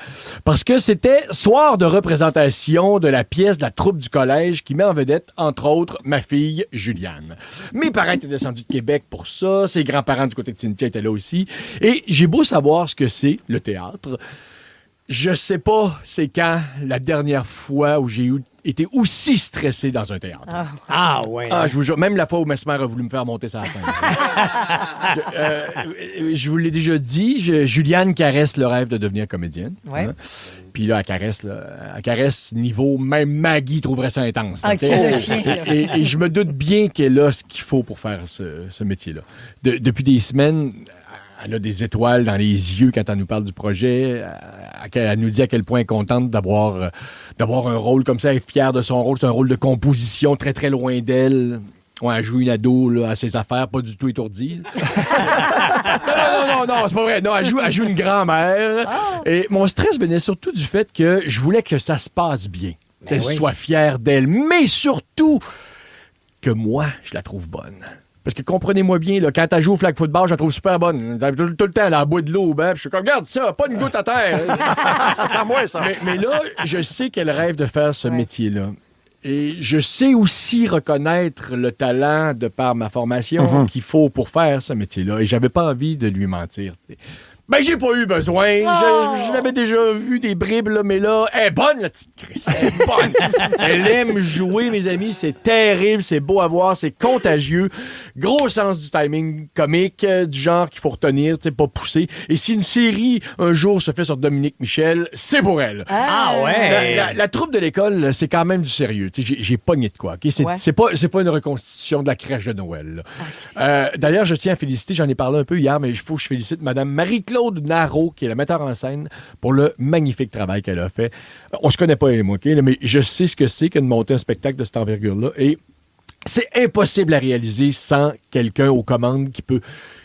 Parce que c'était soir de représentation de la pièce de la troupe du collège qui met en vedette, entre autres, ma fille Juliane. Mes parents étaient descendus de Québec pour ça, ses grands-parents du côté de Cynthia étaient là aussi. Et j'ai beau savoir ce que c'est, le théâtre. Je sais pas c'est quand la dernière fois où j'ai été aussi stressé dans un théâtre. Ah ouais. Je vous jure, même la fois où Mesmer a voulu me faire monter sa scène. Je vous l'ai déjà dit, Juliane caresse le rêve de devenir comédienne. Ouais. Hein? Puis là, elle caresse niveau, même Maggie trouverait ça intense. Le chien. Et je me doute bien qu'elle a ce qu'il faut pour faire ce métier-là. Depuis des semaines... Elle a des étoiles dans les yeux quand elle nous parle du projet. Elle nous dit à quel point elle est contente d'avoir un rôle comme ça. Elle est fière de son rôle. C'est un rôle de composition très, très loin d'elle. Ouais, elle joue une ado là, à ses affaires, pas du tout étourdie. Non, c'est pas vrai. Non, elle joue une grand-mère. Et mon stress venait surtout du fait que je voulais que ça se passe bien. Qu'elle soit fière d'elle. Mais surtout que moi, je la trouve bonne. Parce que comprenez-moi bien, là, quand elle joue au flag football, je la trouve super bonne. Tout le temps, elle a bout de l'eau. Je suis comme, regarde ça, pas une goutte à terre. C'est moi, ça. Mais là, je sais qu'elle rêve de faire ce métier-là. Et je sais aussi reconnaître le talent de par ma formation qu'il faut pour faire ce métier-là. Et j'avais pas envie de lui mentir. Ben, j'ai pas eu besoin. Je l'avais déjà vu des bribes, là, mais là, elle est bonne, la petite Chris. Elle est bonne. Elle aime jouer, mes amis. C'est terrible, c'est beau à voir, c'est contagieux. Gros sens du timing comique, du genre qu'il faut retenir, tu sais, pas pousser. Et si une série, un jour, se fait sur Dominique Michel, c'est pour elle. Ah ouais! La troupe de l'école, c'est quand même du sérieux. Tu sais, j'ai pogné de quoi. Okay? C'est pas une reconstitution de la crèche de Noël. Okay. D'ailleurs, je tiens à féliciter, j'en ai parlé un peu hier, mais il faut que je félicite Mme Marie-Claude Narot, qui est la metteur en scène, pour le magnifique travail qu'elle a fait. On se connaît pas, elle et moi, okay? Mais je sais ce que c'est que de monter un spectacle de cette envergure-là. Et c'est impossible à réaliser sans quelqu'un aux commandes qui peut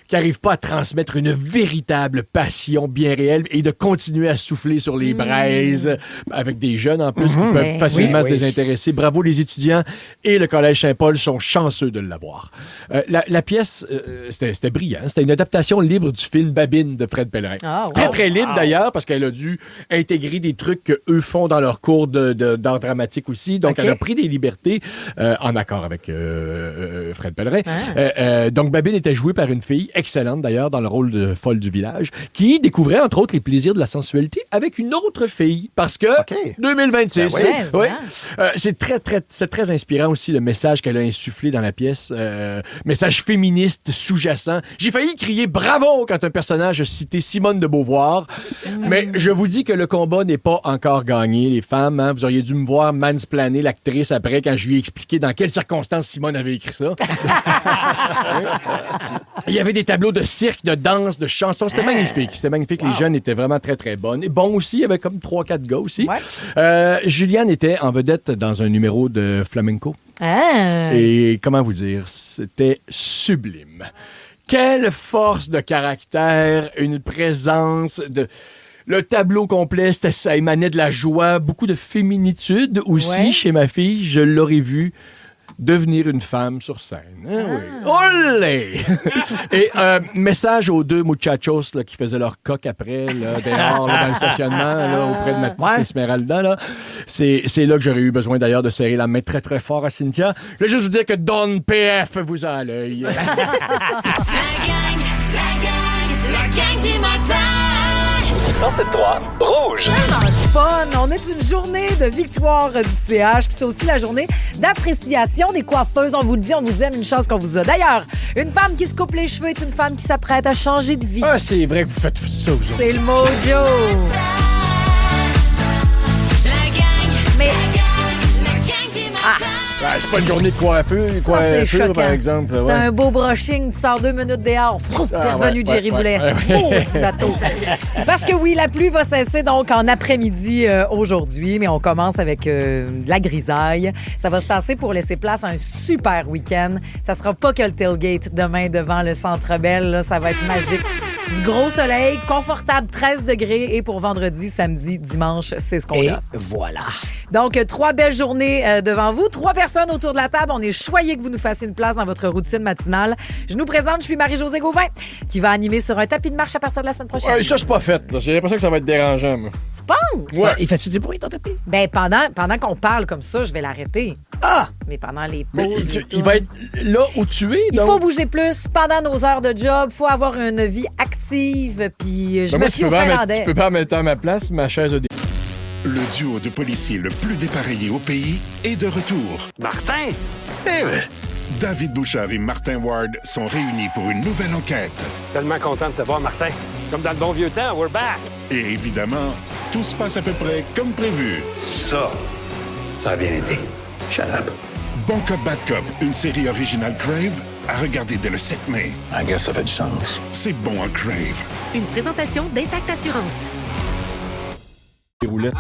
qui n'arrivent pas à transmettre une véritable passion bien réelle et de continuer à souffler sur les braises avec des jeunes en plus qui peuvent facilement se désintéresser. Bravo les étudiants et le Collège Saint-Paul sont chanceux de l'avoir. La pièce, c'était brillant. C'était une adaptation libre du film Babine de Fred Pellerin. Très, très libre d'ailleurs parce qu'elle a dû intégrer des trucs qu'eux font dans leur cours d'art dramatique aussi. Donc, elle a pris des libertés en accord avec Fred Pellerin. Donc, Babine était jouée par une fille excellente d'ailleurs dans le rôle de folle du village qui découvrait entre autres les plaisirs de la sensualité avec une autre fille parce que 2026. C'est très inspirant aussi le message qu'elle a insufflé dans la pièce. Message féministe sous-jacent. J'ai failli crier bravo quand un personnage a cité Simone de Beauvoir. Mais je vous dis que le combat n'est pas encore gagné, les femmes. Hein? Vous auriez dû me voir mansplainer l'actrice après quand je lui ai expliqué dans quelles circonstances Simone avait écrit ça. Il y avait des tableaux de cirque, de danse, de chansons. C'était magnifique. C'était magnifique. Les jeunes étaient vraiment très, très bonnes. Et bon aussi, il y avait comme 3-4 gars aussi. Juliane était en vedette dans un numéro de flamenco. Et comment vous dire, c'était sublime. Quelle force de caractère, une présence de... Le tableau complet, ça émanait de la joie, beaucoup de féminitude aussi chez ma fille. Je l'aurais vu devenir une femme sur scène. Olé! Et message aux deux muchachos là, qui faisaient leur coq après, là, dehors, là, dans le stationnement, là, auprès de ma petite Esmeralda. Là. C'est là que j'aurais eu besoin d'ailleurs de serrer la main très très fort à Cynthia. Je vais juste vous dire que Don PF vous a à l'œil. La gang du matin. 107.3 Rouge. Fun. On est une journée de victoire du CH, puis c'est aussi la journée d'appréciation des coiffeuses. On vous le dit, on vous aime, une chance qu'on vous a. D'ailleurs, une femme qui se coupe les cheveux est une femme qui s'apprête à changer de vie. Ah, c'est vrai que vous faites ça, vous autres. C'est le mojo. Mais... c'est pas une journée de coiffure par exemple. T'as un beau brushing, tu sors 2 minutes dehors. T'es revenu de Jerry Boulet. Petit bateau. Parce que oui, la pluie va cesser donc en après-midi aujourd'hui, mais on commence avec de la grisaille. Ça va se passer pour laisser place à un super week-end. Ça sera pas que le tailgate demain devant le Centre Bell. Là, ça va être magique. Du gros soleil, confortable, 13 degrés. Et pour vendredi, samedi, dimanche, c'est ce qu'on a. Et voilà. Donc, 3 belles journées devant vous. 3 personnes autour de la table. On est choyés que vous nous fassiez une place dans votre routine matinale. Je nous présente, je suis Marie-Josée Gauvin, qui va animer sur un tapis de marche à partir de la semaine prochaine. Ça, c'est pas fait. Là. J'ai l'impression que ça va être dérangeant, moi. Tu penses? Ouais. Il fait-tu du bruit, ton tapis? Ben, pendant qu'on parle comme ça, je vais l'arrêter. Mais pendant les pauses... il va être là où tu es, Il faut bouger plus pendant nos heures de job. Il faut avoir une vie active. Puis je me fie au Finlandais. Tu peux pas mettre à ma place, ma chaise a des... Le duo de policiers le plus dépareillé au pays est de retour. Martin? David Bouchard et Martin Ward sont réunis pour une nouvelle enquête. Tellement content de te voir, Martin. Comme dans le bon vieux temps, we're back. Et évidemment, tout se passe à peu près comme prévu. Ça a bien été. Shut up. Bon Cop, Bad Cop, une série originale Crave, à regarder dès le 7 mai. I guess ça fait du sens. C'est bon en Crave. Une présentation d'Intact Assurance. Des roulettes.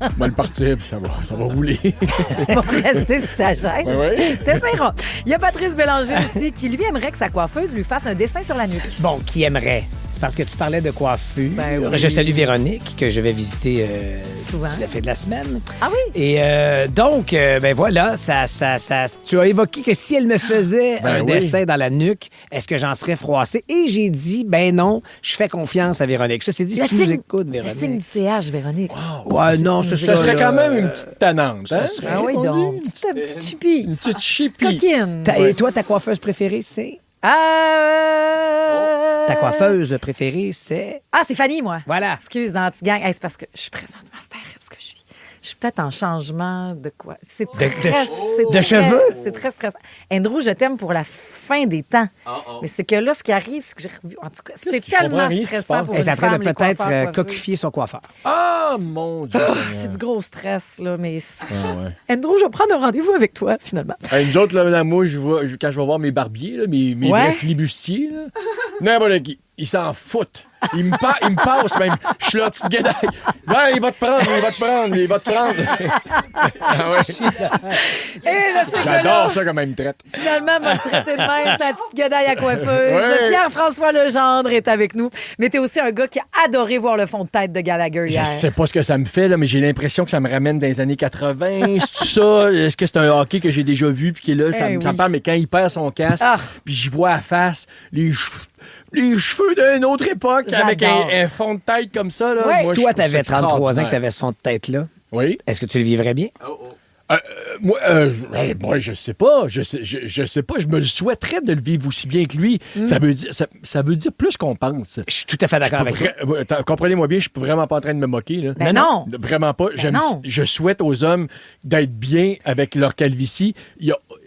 On va le partir, puis ça va rouler. Tu vas rester sur ta chaise. Oui. T'essaieras. Il y a Patrice Bélanger aussi qui, lui, aimerait que sa coiffeuse lui fasse un dessin sur la nuque. Bon, qui aimerait? C'est parce que tu parlais de coiffure. Ben oui. Je salue Véronique, que je vais visiter souvent. d'ici la fin de la semaine. Ah oui? Et donc, ben voilà, tu as évoqué que si elle me faisait un dessin dans la nuque, est-ce que j'en serais froissé? Et j'ai dit, ben non, je fais confiance à Véronique. Ça, c'est dit, si tu nous écoutes, Véronique. Le signe du CH, Véronique. Wow. Ouais, non, ça serait quand même une petite tannante. Hein? Ah oui, donc. Une petite chipie. Une petite chipie. Coquine. Et toi, ta coiffeuse préférée, c'est? Ta coiffeuse préférée, c'est? Ah, c'est Fanny, moi. Voilà. Excuse, dans Anti-Gang. Hey, c'est parce que je suis présentement, c'est terrible ce que je vis. Je suis peut-être en changement de quoi? C'est très, cheveux? C'est très stressant. Andrew, je t'aime pour la fin des temps. Mais c'est que là, ce qui arrive, c'est que j'ai revu. En tout cas, c'est tellement stressant pour une femme. Elle est en train de les peut-être coiffeurs, coquifier son coiffeur. Ah, mon Dieu! C'est du gros stress, là, mais... Andrew, je vais prendre un rendez-vous avec toi, finalement. Nous autres, là, moi, quand je vais voir mes barbiers, là, mes vrais flibustiers, là, n'importe qui. il s'en fout. Il me passe même. Je suis là, petite guédaille. Ouais, il va te prendre. Ah ouais. Et là, c'est J'adore ça comme elle me traite. Finalement, m'a traité de même, sa petite guedaille à coiffeuse. Ouais. Pierre-François Legendre est avec nous. Mais t'es aussi un gars qui a adoré voir le fond de tête de Gallagher hier. Je sais pas ce que ça me fait, là, mais j'ai l'impression que ça me ramène dans les années 80. C'est ça? Est-ce que c'est un hockey que j'ai déjà vu puis qui est là? Ça me parle, mais quand il perd son casque, puis j'y vois à face les cheveux d'une autre époque avec un fond de tête comme ça. Là. Ouais. Moi, Toi, t'avais 33 ans que t'avais ce fond de tête-là. Oui. Est-ce que tu le vivrais bien? Moi, je sais pas. Je sais pas. Je me le souhaiterais de le vivre aussi bien que lui. Ça veut dire plus qu'on pense. Je suis tout à fait d'accord avec toi. Comprenez-moi bien, je suis vraiment pas en train de me moquer. Là. Ben non. Vraiment pas. Je souhaite aux hommes d'être bien avec leur calvitie.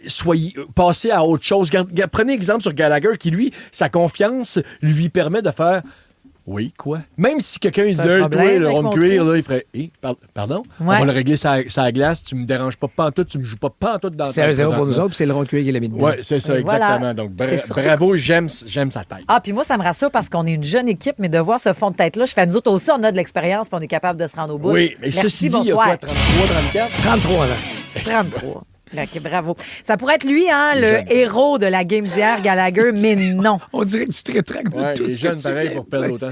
Soyez, passez à autre chose. Prenez exemple sur Gallagher qui, lui, sa confiance lui permet de faire... Oui, quoi? Même si quelqu'un disait, hey, toi, le rond de cuir, là, il ferait, pardon? Ouais. On va le régler sa glace, tu me déranges pas pantoute, tu me joues pas pantoute dans le C'est 1-0 pour nous autres, puis c'est le rond de cuir qui l'a mis dedans. Oui, c'est ça, exactement. Voilà. Donc, C'est bravo, j'aime sa tête. Ah, puis moi, ça me rassure parce qu'on est une jeune équipe, mais de voir ce fond de tête-là, je fais, nous autres aussi, on a de l'expérience, puis on est capable de se rendre au bout. Oui, mais merci, ceci dit, bonsoir. il y a quoi, 33, 34? 33 ans. 33. OK, bravo. Ça pourrait être lui, hein, le jeune. héros de la game d'hier, Gallagher, mais non. On dirait que tu te rétractes de Ouais, tout les ce que jeunes, tu pareil, viens pour de perdre dire. autant.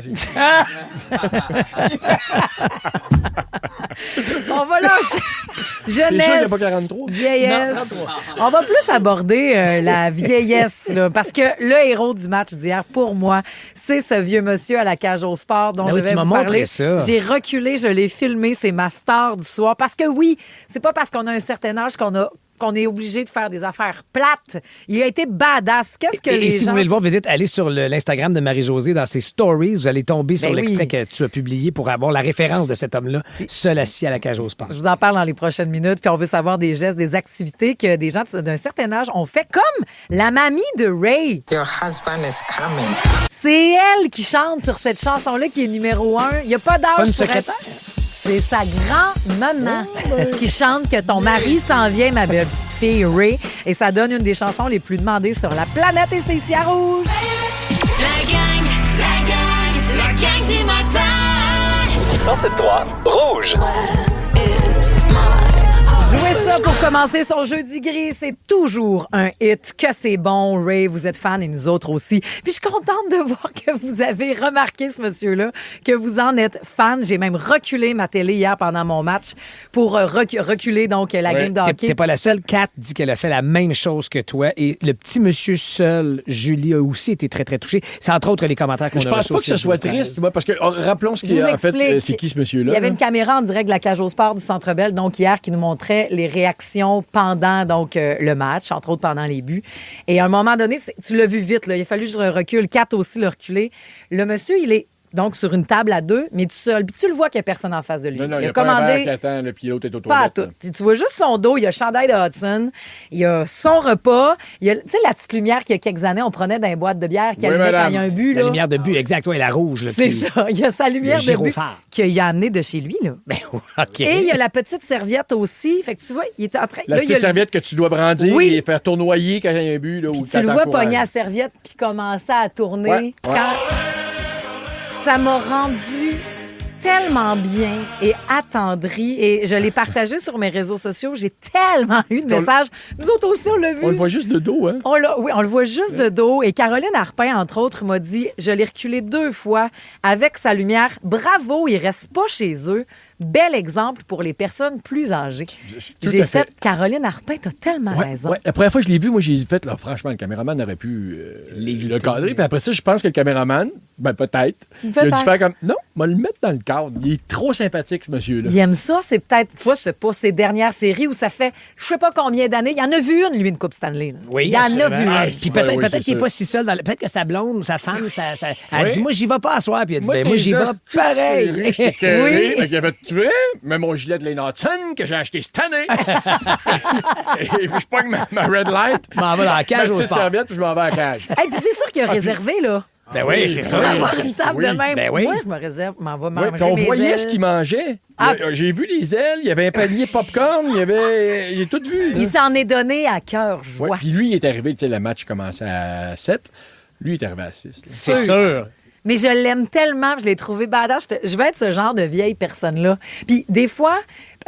On va lâcher T'es sûr qu'il n'y jeunesse, a pas 43? vieillesse. On va plus aborder la vieillesse, là, parce que le héros du match d'hier, pour moi, c'est ce vieux monsieur à la cage au sport dont Ben je oui, vais tu m'as vous montré parler. ça. J'ai reculé, je l'ai filmé, c'est ma star du soir. Parce que oui, c'est pas parce qu'on a un certain âge qu'on est obligé de faire des affaires plates. Il a été badass. Qu'est-ce que Et les si gens... vous voulez le voir, vite, allez sur l'Instagram de Marie-Josée dans ses stories. Vous allez tomber sur Ben l'extrait oui. que tu as publié pour avoir la référence de cet homme-là, seul assis à la cage au sport. Je vous en parle dans les prochaines minutes, puis on veut savoir des gestes, des activités que des gens d'un certain âge ont fait, comme la mamie de Ray. Your husband is coming. C'est elle qui chante sur cette chanson-là qui est numéro 1. Il n'y a pas d'âge Pas une pour secrétaire? C'est sa grand-maman qui chante que ton mari s'en vient, ma belle petite fille Ray. Et ça donne une des chansons les plus demandées sur la planète. Et c'est ici à Rouge. La gang du matin. 107.3 Rouge. Jouer ça pour commencer son jeudi gris, c'est toujours un hit. Que c'est bon, Ray, vous êtes fan et nous autres aussi. Puis je suis contente de voir que vous avez remarqué ce monsieur-là, que vous en êtes fan. J'ai même reculé ma télé hier pendant mon match pour reculer donc la game de hockey. T'es pas la seule. Kat dit qu'elle a fait la même chose que toi. Et le petit monsieur seul, Julie, a aussi été très, très touché. C'est entre autres les commentaires qu'on a Je pense reçus pas que aussi ce sur soit Instagram. triste, moi, parce que rappelons ce Je qu'il vous a en fait. explique. C'est qui ce monsieur-là? Il y avait là? une caméra en direct de la cage au sport du Centre Bell, donc hier, qui nous montrait les réactions pendant donc le match, entre autres pendant les buts. Et à un moment donné, tu l'as vu vite, là, il a fallu que je recule. Kat aussi le reculer. Le monsieur, il est donc sur une table à deux, mais tout seul. Puis tu le vois qu'il n'y a personne en face de lui. Non, il a y a pas un commandé. verre qui attend, le pilote est au Pas à toilette. tout. Tu vois juste son dos, il y a le chandail de Hudson, il y a son repas, il y a, tu sais, la petite lumière qu'il y a quelques années, on prenait dans les boîtes de bière qui Oui, allumait quand madame. il y a un but. La Là. lumière de but, exact. Ouais, la rouge. Là, C'est qui- ça. Il y a sa lumière Le de but gyrophare. qu'il a amené de chez lui. Là. Ben, OK. Et il y a la petite serviette aussi. Fait que tu vois, il est en train... La là, il y petite a le- serviette que tu dois brandir Oui. et faire tournoyer quand il y a un but. Là, Puis où tu le vois pogner la serviette puis commencer à tourner. Ouais. Ça m'a rendu tellement bien et attendri. Et je l'ai partagé sur mes réseaux sociaux. J'ai tellement eu de messages. Nous autres aussi, on l'a vu. On le voit juste de dos, hein? Oui, on le voit juste de dos. Et Caroline Arpin, entre autres, m'a dit, je l'ai reculé 2 fois avec sa lumière. Bravo, il reste pas chez eux. Bel exemple pour les personnes plus âgées. Tout J'ai à fait. Caroline Arpin, t'as tellement raison. Ouais, la première fois que je l'ai vu, moi, j'ai fait, là, franchement, le caméraman aurait pu le cadrer. Puis après ça, je pense que le caméraman, ben peut-être, il a dû faire comme, non, on va le mettre dans le cadre. Il est trop sympathique, ce monsieur-là. Il aime ça, c'est peut-être, je sais pas, ses dernières séries où ça fait je sais pas combien d'années. Il y en a vu une, lui, une Coupe Stanley. Là. Oui, il y en a assurément. vu Ah, une. Puis peut-être oui, peut-être c'est qu'il n'est sûr. pas si seul. Peut-être que sa blonde ou sa femme, elle Oui. dit, moi, j'y vais pas à soir. Puis elle dit, Moi, ben, moi, j'y vais pareil. Oui. Il avait, tu veux, mais mon gilet de Lane Hudson que j'ai acheté cette année. Et puis je pogne ma red light. Je m'en vais dans la cage ma au petite sport. serviette, puis je m'en vais à la cage. Et puis c'est sûr qu'il a réservé, là. Ben oui, c'est ça. Pour avoir une table de même. Ben oui. Moi, je me réserve, m'en va Oui, manger puis on mes voyait ailes. ce qu'il mangeait. Ah. J'ai vu les ailes, il y avait un panier popcorn, j'ai tout vu. là. Il s'en est donné à cœur Ouais, joie. puis lui, il est arrivé, tu sais, le match commençait à 7. Lui, il est arrivé à 6. C'est sûr. Mais je l'aime tellement, je l'ai trouvé badass. Je veux être ce genre de vieille personne-là. Puis des fois,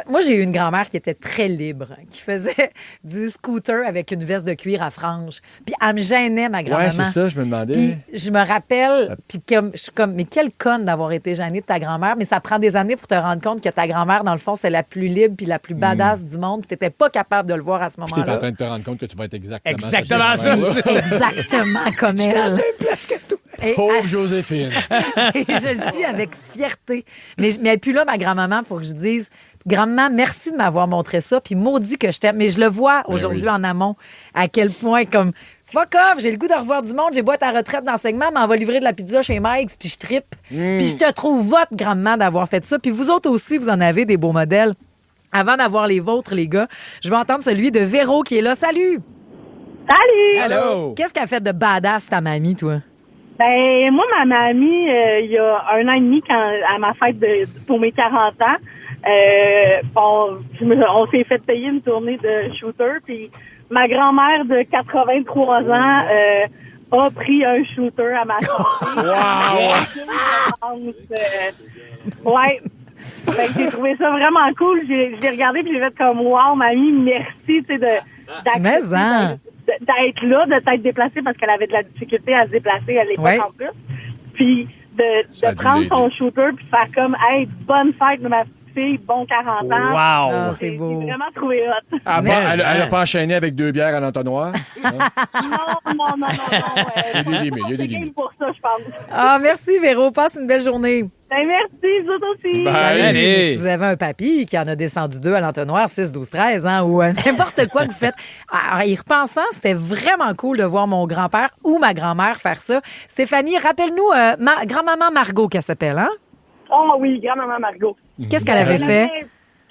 moi, j'ai eu une grand-mère qui était très libre, qui faisait du scooter avec une veste de cuir à franges. Puis elle me gênait, ma grand-maman. Ouais, c'est ça, je me demandais. Puis je me rappelle, puis je suis comme, mais quelle conne d'avoir été gênée de ta grand-mère. Mais ça prend des années pour te rendre compte que ta grand-mère, dans le fond, c'est la plus libre puis la plus badass du monde. Puis t'étais pas capable de le voir à ce Puis moment-là. t'es en train de te rendre compte que tu vas être exactement ça. Exactement comme elle. Et Pauvre Joséphine. et je le suis avec fierté. Mais elle n'est plus là, ma grand-maman, pour que je dise, grand-maman, merci de m'avoir montré ça, puis maudit que je t'aime. Mais je le vois aujourd'hui en amont, à quel point, comme, fuck off, j'ai le goût de revoir du monde, j'ai beau être à retraite d'enseignement, mais on va livrer de la pizza chez Mike's, puis je trippe. Puis je te trouve votre grand-maman d'avoir fait ça. Puis vous autres aussi, vous en avez des beaux modèles. Avant d'avoir les vôtres, les gars, je vais entendre celui de Véro qui est là. Salut! Salut! Hello! Qu'est-ce qu'elle a fait de badass, ta mamie, toi? Ben, moi, ma mamie, il y a 1 an et demi, à ma fête pour mes 40 ans, on s'est fait payer une tournée de shooter, puis ma grand-mère de 83 ans a pris un shooter à ma santé. Wow! Ouais. Fait que j'ai trouvé ça vraiment cool. Je l'ai regardé puis j'ai fait comme wow, mamie, merci, tu sais, d'être là, de t'être déplacée parce qu'elle avait de la difficulté à se déplacer à l'époque en plus. Puis de prendre son shooter puis faire comme hey, bonne fête de ma fille, bon 40 ans. Wow! C'est beau. J'ai vraiment trouvé hot. Elle a pas enchaîné avec 2 bières à l'entonnoir? Non. Il y a des limites. Pour ça, je pense. Ah, merci, Véro. Passe une belle journée. Ben, merci, vous autres aussi. Allez. Si vous avez un papy qui en a descendu 2 à l'entonnoir, 6, 12, 13, hein, ou n'importe quoi que vous faites. Alors, y repensant, c'était vraiment cool de voir mon grand-père ou ma grand-mère faire ça. Stéphanie, rappelle-nous, ma grand-maman Margot, qu'elle s'appelle, hein? Oh oui, grand-maman Margot. Qu'est-ce qu'elle avait fait?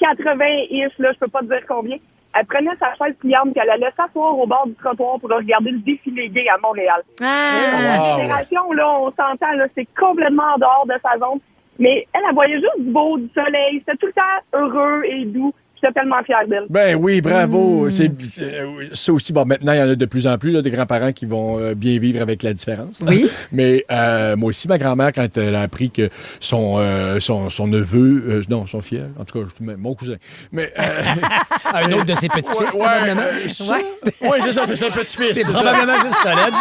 80-ish, là, je peux pas te dire combien. Elle prenait sa chaise pliante qu'elle allait s'asseoir au bord du trottoir pour regarder le défilé gay à Montréal. La génération, là, on s'entend, là, c'est complètement en dehors de sa zone. Mais elle voyait juste du beau, du soleil. C'était tout le temps heureux et doux. J'étais tellement fière d'elle. Ben oui, bravo. Ça aussi, bon, maintenant, il y en a de plus en plus, là, des grands-parents qui vont bien vivre avec la différence. Oui. Mais moi aussi, ma grand-mère, quand elle a appris que son neveu, non, son fiel, en tout cas, mon cousin, mais... un autre de ses petits-fils, probablement. Oui, c'est ça, c'est son petit-fils. C'est probablement juste solide,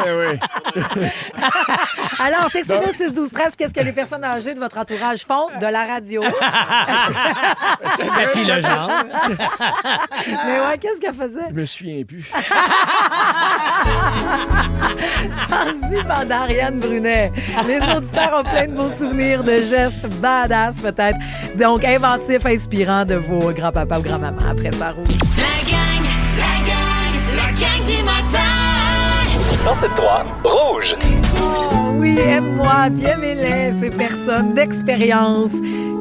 oui. Alors, textez-nous 6, 12, 13, qu'est-ce que les personnes âgées de votre entourage font? De la radio. Papy le genre. Mais ouais, qu'est-ce qu'elle faisait? Je me souviens plus. Merci, pendant Ariane Brunet. Les auditeurs ont plein de beaux souvenirs, de gestes badass, peut-être. Donc, inventifs, inspirants de vos grands-papas ou grands-mamans après ça rouge. La gang du matin. 107.3 Rouge. Oh, oui, aime-moi, puis aimez-les, ces personnes d'expérience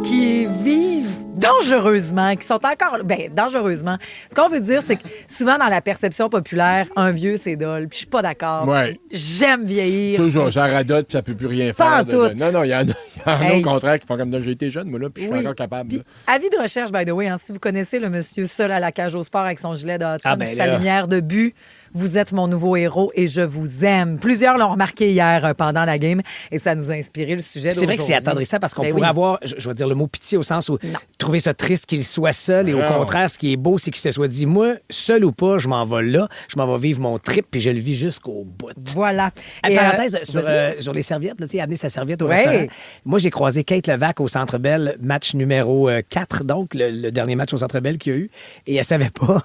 qui vivent dangereusement, qui sont encore... dangereusement. Ce qu'on veut dire, c'est que souvent, dans la perception populaire, un vieux, c'est dole. Puis je suis pas d'accord. Ouais. J'aime vieillir. Toujours, ça radote, puis ça peut plus rien Pas faire. en tout. Non, il y en a au contraire qui font comme j'ai été jeune, moi, là, puis je suis encore capable. Puis, avis de recherche, by the way, hein, si vous connaissez le monsieur seul à la cage au sport avec son gilet de Hudson et sa lumière de but, vous êtes mon nouveau héros et je vous aime. Plusieurs l'ont remarqué hier pendant la game et ça nous a inspiré le sujet d'aujourd'hui. C'est vrai que c'est attendrissant parce qu'on pourrait avoir, je vais dire le mot pitié au sens où trouver ça triste qu'il soit seul et au contraire, ce qui est beau, c'est qu'il se soit dit, moi, seul ou pas, je m'en vais là, je m'en vais vivre mon trip puis je le vis jusqu'au bout. Voilà. Et parenthèse, sur les serviettes, là, tu sais, amener sa serviette au restaurant. Moi, j'ai croisé Kate Levac au Centre Bell, match numéro 4, donc le dernier match au Centre Bell qu'il y a eu, et elle savait pas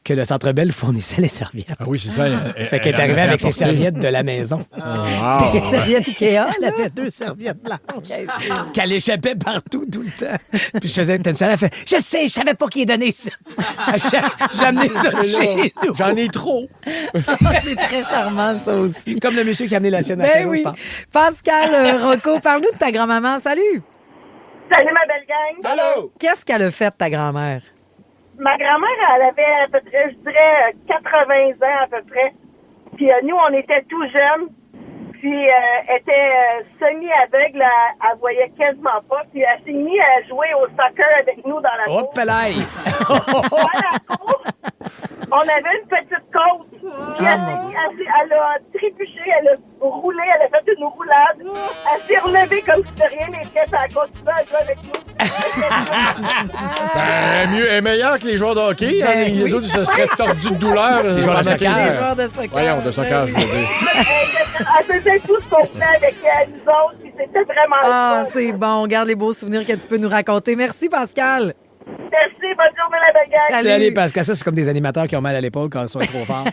que le Centre Bell fournissait les serviettes. Ah oui, c'est ça. Fait qu'elle est arrivée avec ses serviettes de la maison. Des serviettes Ikea. Elle avait 2 serviettes blanches. Qu'elle échappait partout, tout le temps. Puis je faisais une salle, elle fait « Je sais, je savais pas qui est donné ça. J'ai amené ça chez nous. J'en ai trop. » C'est très charmant, ça aussi. Comme le monsieur qui a amené la sienne à Ben oui. Pascal Rocco, parle-nous de ta grand-maman. Salut. Salut, ma belle gang. Allô. Qu'est-ce qu'elle a fait, ta grand-mère? Ma grand-mère, elle avait à peu près, je dirais, 80 ans à peu près. Puis nous, on était tout jeunes. Puis elle était semi-aveugle, elle voyait quasiment pas. Puis elle s'est mise à jouer au soccer avec nous dans la cour. Hop là! Dans la cour, on avait une petite côte. Puis elle a trébuché, elle a roulé, elle a fait roulade. Elle s'est relevée comme si de rien n'était, elle a continué à jouer avec nous. Elle est meilleure que les joueurs de hockey. Ben, Les autres, ils se seraient tordus de douleur. Les joueurs de soccer. Les joueurs de soccer. Voyons, de soccer, je veux dire. Elle faisait tout ce qu'on faisait avec nous autres, puis c'était vraiment Ah, cool. c'est bon. On garde les beaux souvenirs que tu peux nous raconter. Merci, Pascal. Merci, bonne journée la bagarre. Salut. Salut, Pascal, ça, c'est comme des animateurs qui ont mal à l'épaule quand ils sont trop forts.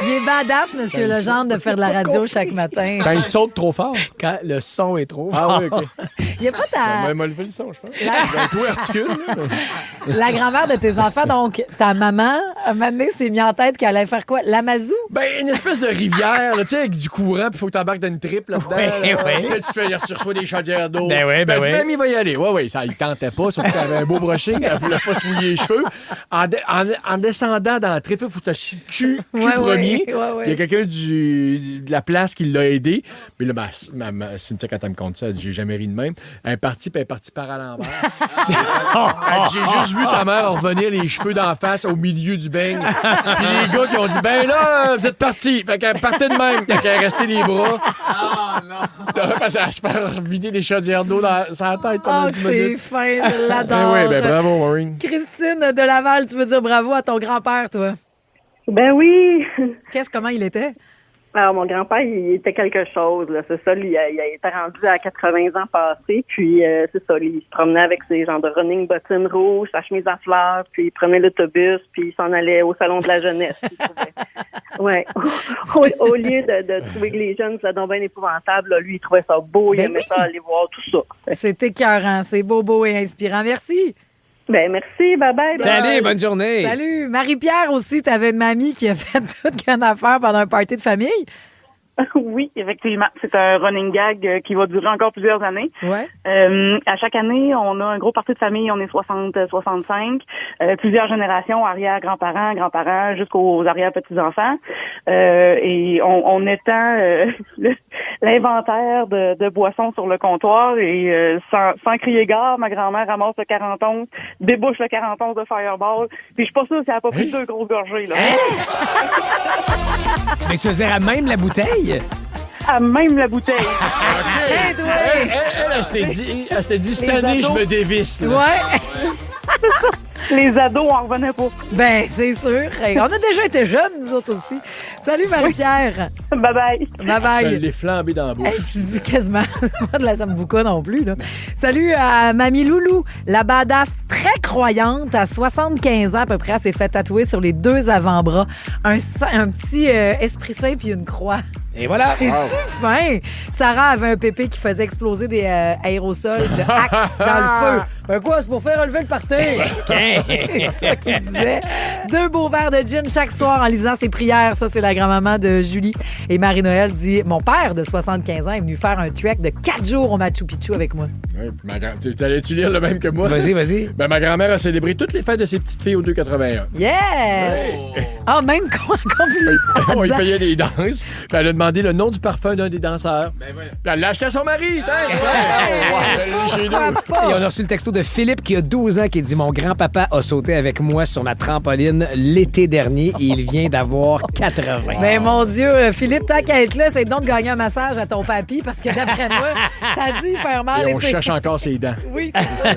Il est badass, Monsieur Legendre, de faire de la radio chaque matin. Quand ils sautent trop fort. Quand le son est trop Ah fort. oui, OK. Il n'y a pas ta... M'a levé le son, je pense. Ben, toi, articule. La grand-mère de tes enfants, donc ta maman, à un moment donné, s'est mis en tête qu'elle allait faire quoi? L'Amazou? Ben, une espèce de rivière, là, tu sais, avec du courant, puis il faut que tu embarques dans une triple là-dedans. Oui, là. oui. Tu reçois des chaudières d'eau. Ben oui, ben oui. il va y aller. Oui, ça, il tentait pas, surtout qu'elle avait un beau brushing, elle voulait pas se mouiller les cheveux. En descendant dans la triple, il faut que tu achètes le cul premier. Ouais, ouais. Il y a quelqu'un de la place qui l'a aidé. Puis là, ma Cynthia, quand elle me compte ça, elle dit, j'ai jamais ri de même. Elle est partie, puis elle est partie par à l'envers. Elle dit, j'ai juste vu ta mère revenir les cheveux d'en face au milieu du beigne. Puis les gars qui ont dit, ben là, vous êtes partis. Fait qu'elle partait de même. Fait qu'elle est restée les bras. Oh non! Parce qu'elle se fait vider des chaudières d'eau dans sa tête pendant Oh, 10 c'est minutes. fin, je l'adore. Ben oui, ben bravo, Maureen. Christine de Laval, tu veux dire bravo à ton grand-père, toi? Ben oui. Comment il était? Alors, mon grand-père, il était quelque chose, là. C'est ça, lui, il était rendu à 80 ans passés, puis c'est ça, lui, il se promenait avec ses genres de running bottines rouges, sa chemise à fleurs, puis il prenait l'autobus, puis il s'en allait au salon de la jeunesse. Ouais. Au lieu de trouver que les jeunes, ça donne bien épouvantable, là, lui, il trouvait ça beau, il aimait ça aller voir tout ça. C'est écœurant, c'est beau et inspirant. Merci. Ben merci, bye-bye. Salut, bonne journée. Salut. Marie-Pierre aussi, t'avais une mamie qui a fait toute qu'une affaire pendant un party de famille. Oui, effectivement. C'est un running gag qui va durer encore plusieurs années. Ouais. À chaque année, on a un gros party de famille. On est 60-65. Plusieurs générations, arrière-grands-parents, grands-parents, jusqu'aux arrière-petits-enfants. Et on étend l'inventaire de boissons sur le comptoir. Et sans crier gare, ma grand-mère ramasse le 41, débouche le 41 de Fireball. Puis je suis pas sûre si elle a pas pris 2 grosses gorgées, là. Mais tu veux dire à même la bouteille? À même la bouteille. OK. Elle s'était dit, cette année, je me dévisse. Là. Ouais. Les ados, on revenait pas. Ben, c'est sûr. Hey, on a déjà été jeunes, nous autres aussi. Salut, Marie-Pierre. Bye-bye. Bye-bye. Ça l'est flambé dans la bouche. Hey, tu dis quasiment pas de la Sambuca non plus, là. Salut à Mamie Loulou, la badass très croyante, à 75 ans à peu près. Elle s'est fait tatouer sur les 2 avant-bras un petit esprit saint puis une croix. Et voilà. C'est-tu fin? Sarah avait un pépé qui faisait exploser des aérosols de Axe dans le feu. Ben quoi, c'est pour faire relever le party. C'est ça qu'il disait. 2 beaux verres de gin chaque soir en lisant ses prières. Ça, c'est la grand-maman de Julie. Et Marie-Noël dit, mon père de 75 ans est venu faire un trek de 4 jours au Machu Picchu avec moi. Oui, t'allais-tu lire le même que moi? Vas-y. Ben, ma grand-mère a célébré toutes les fêtes de ses petites filles au 281. Yes! Ah, même quoi, On lui payait des danses. Puis elle a demandé le nom du parfum d'un des danseurs. Puis elle l'a acheté à son mari. Et on a reçu le texto de Philippe qui a 12 ans qui dit « Mon grand-papa a sauté avec moi sur ma trampoline l'été dernier et il vient d'avoir 80. » Mais mon Dieu, Philippe, tant qu'à être là, c'est donc de gagner un massage à ton papy parce que d'après moi, ça a dû y faire mal. Et on cherche encore ses dents. Oui, c'est ça.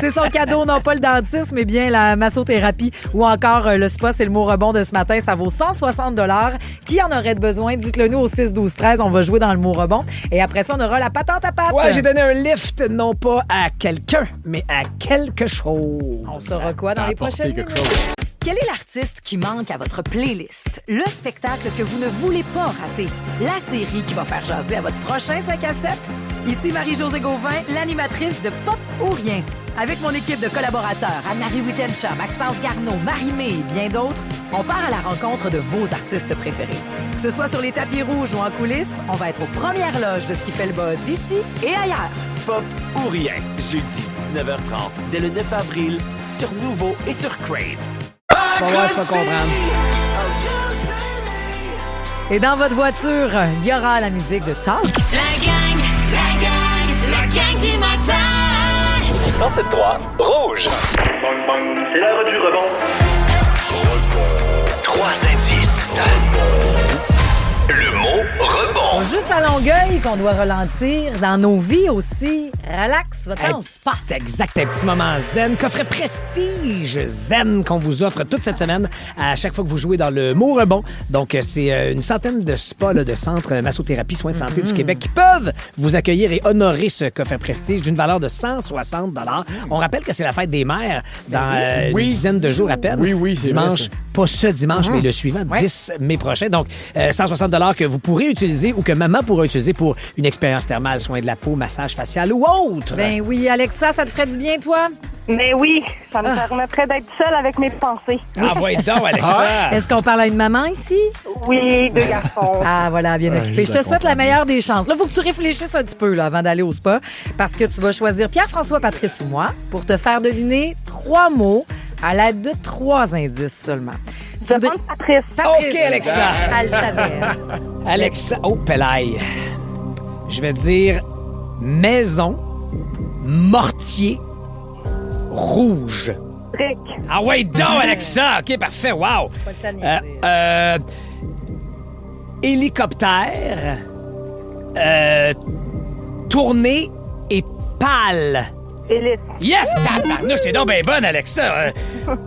C'est son cadeau, non pas le dentiste, mais bien la massothérapie ou encore le spa. C'est le mot rebond de ce matin. Ça vaut 160 $. Qui en aurait besoin? Dites-le nous au 6-12-13. On va jouer dans le mot rebond. Et après ça, on aura la patente à patte. Ouais, j'ai donné un lift, non pas à quelqu'un, mais à quelque chose. On saura quoi dans les prochaines minutes. Quel est l'artiste qui manque à votre playlist? Le spectacle que vous ne voulez pas rater? La série qui va faire jaser à votre prochain 5 à 7? Ici Marie-Josée Gauvin, l'animatrice de Pop ou Rien. Avec mon équipe de collaborateurs, Anne-Marie Wittenshaw, Maxence Garneau, Marie-Mé et bien d'autres, on part à la rencontre de vos artistes préférés. Que ce soit sur les tapis rouges ou en coulisses, on va être aux premières loges de ce qui fait le buzz ici et ailleurs. Pop ou Rien, jeudi 19h30, dès le 9 avril, sur Nouveau et sur Crave. On va voir si on comprend. Et dans votre voiture, il y aura la musique de Talk. La gang du matin. 107.3 Rouge. C'est l'heure du rebond. 3 indices. Le mot rebond. On va juste juste à Longueuil qu'on doit ralentir. Dans nos vies aussi. Relax, va-t'en au spa. C'est exact, un petit moment zen. Coffret prestige zen qu'on vous offre toute cette semaine à chaque fois que vous jouez dans le Mont-Rebond. Donc, c'est une centaine de spas, là, de centres massothérapie, soins de santé du Québec qui peuvent vous accueillir et honorer ce coffret prestige d'une valeur de 160 $. On rappelle que c'est la fête des mères dans une dizaine de jours à peine. Oui, c'est dimanche. vrai, Pas ce dimanche, mais le suivant, 10 mai prochain. Donc, 160 $ que vous pourrez utiliser ou que maman pourra utiliser pour une expérience thermale, soins de la peau, massage facial ou autre. Ben oui, Alexa, ça te ferait du bien, toi? Mais oui, ça me permettrait d'être seule avec mes pensées. Ah, voyons donc, Alexa! Est-ce qu'on parle à une maman ici? Oui, 2 garçons. Ah, voilà, bien occupé. Je te souhaite la meilleure des chances. Là, il faut que tu réfléchisses un petit peu là, avant d'aller au spa, parce que tu vas choisir Pierre-François, Patrice ou moi pour te faire deviner 3 mots à l'aide de 3 indices seulement. Patrice. OK, Alexa. Elle savait. Alexa, oh, pelaille. Je vais dire maison, mortier, rouge. Brick. Ah ouais, donc, Alexa. OK, parfait, wow. Pas le temps de niaiser. Hélicoptère, tournée et pâle. Hélice. Yes! Tabarnouche, t'es donc bien bonne, Alexa.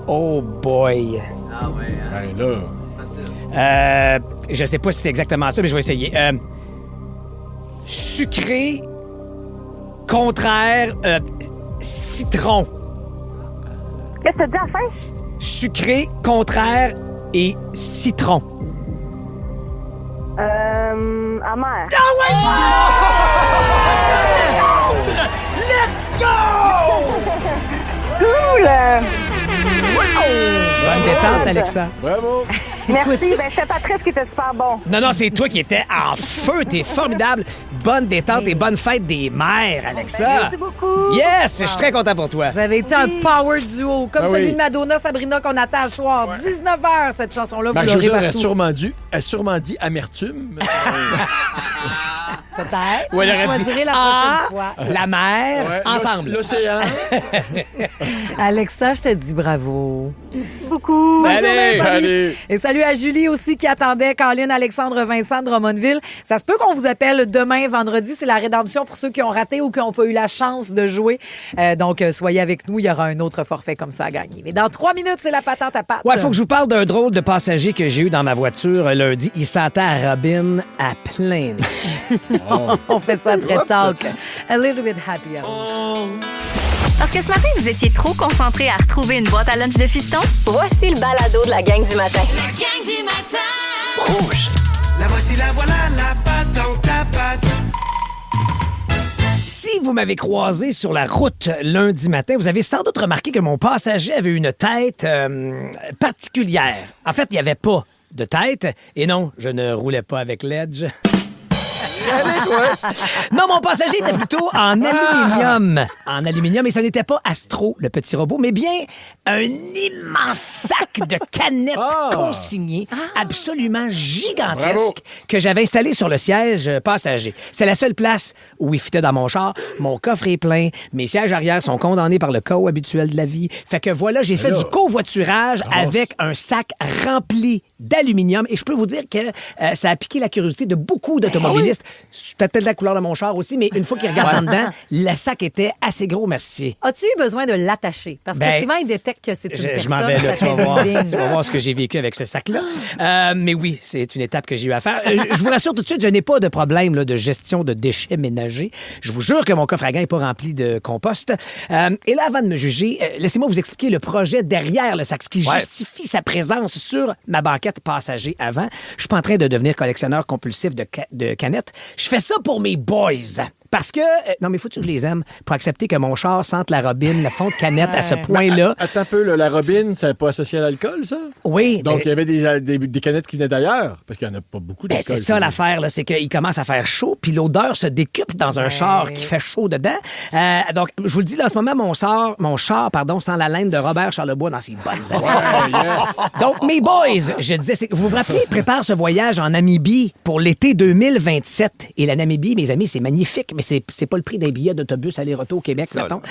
Oh boy. Ah ouais, hein? Ben là. C'est facile. Je sais pas si c'est exactement ça, mais je vais essayer. Sucré, contraire, citron. Qu'est-ce que t'as dit à la fin? Sucré, contraire et citron. Amer. Ah ouais! Let's go! Cool! Bonne détente, Alexa. Bravo! Merci. Ben, c'est Patrice qui était super bon. Non, c'est toi qui étais en feu. T'es formidable. Bonne détente et bonne fête des mères, Alexa. Merci beaucoup. Yes! Je suis très content pour toi. Vous avez été un power duo, comme Ah celui oui. de Madonna, Sabrina, qu'on attend ce soir. 19h, cette chanson-là, vous l'aurez Marie-Josée aurait partout. sûrement dit amertume. Peut-être. Ou elle Vous aurait dit choisirez la prochaine fois. la mer, Ouais, ensemble. L'océan. Alexa, je te dis bravo. Beaucoup. Bonne journée, Salut. Et salut à Julie aussi qui attendait Caroline, Alexandre, Vincent de Drummondville. Ça se peut qu'on vous appelle demain, vendredi. C'est la rédemption pour ceux qui ont raté ou qui n'ont pas eu la chance de jouer. Donc, soyez avec nous. Il y aura un autre forfait comme ça à gagner. Mais dans 3 minutes, c'est la patente à patte. Ouais, il faut que je vous parle d'un drôle de passager que j'ai eu dans ma voiture lundi. Il sentait à Robin à plein nez. On fait ça après talk. A little bit happy hour. Parce que ce matin, vous étiez trop concentré à retrouver une boîte à lunch de fiston? Voici le balado de la gang du matin. La gang du matin. Rouge. La voici, la voilà, la patente à patte. Si vous m'avez croisé sur la route lundi matin, vous avez sans doute remarqué que mon passager avait une tête particulière. En fait, il n'y avait pas de tête. Et non, je ne roulais pas avec l'Edge. Non, mon passager était plutôt en aluminium. En aluminium, et ce n'était pas Astro, le petit robot, mais bien un immense sac de canettes consignées, absolument gigantesque, Bravo. que j'avais installé sur le siège passager. C'était la seule place où il fitait dans mon char. Mon coffre est plein, mes sièges arrière sont condamnés par le chaos habituel de la vie. Fait que voilà, j'ai fait du covoiturage avec un sac rempli d'aluminium. Et je peux vous dire que ça a piqué la curiosité de beaucoup d'automobilistes. C'était peut-être la couleur de mon char aussi, mais une fois qu'ils regardent en dedans, le sac était assez gros, merci. As-tu eu besoin de l'attacher? Parce que Ben, souvent, ils détectent que c'est une personne. Je m'en vais là, ça tu vas fait voir, ding. tu vas voir ce que j'ai vécu avec ce sac-là. Mais oui, c'est une étape que j'ai eu à faire. Je vous rassure tout de suite, je n'ai pas de problème là, de gestion de déchets ménagers. Je vous jure que mon coffre à gants n'est pas rempli de compost. Et là, avant de me juger, laissez-moi vous expliquer le projet derrière le sac, ce qui justifie sa présence sur ma banquette passager avant. Je suis pas en train de devenir collectionneur compulsif de canettes. Je fais ça pour mes boys. Parce que, non, mais faut-tu que je les aime pour accepter que mon char sente la robine, le fond de canette à ce point-là? Attends un peu, là, la robine, c'est pas associé à l'alcool, ça? Oui. Donc, il y avait des canettes qui venaient d'ailleurs, parce qu'il n'y en a pas beaucoup d'alcool. C'est ça l'affaire, là, c'est qu'il commence à faire chaud, puis l'odeur se décuple dans un char qui fait chaud dedans. Donc, je vous le dis, là, en ce moment, mon char, sent la laine de Robert Charlebois dans ses bonnes années. Donc, mes boys, je disais, vous vous rappelez, prépare ce voyage en Namibie pour l'été 2027. Et la Namibie, mes amis, c'est magnifique. mais c'est pas le prix d'un billet d'autobus aller-retour au Québec, mettons.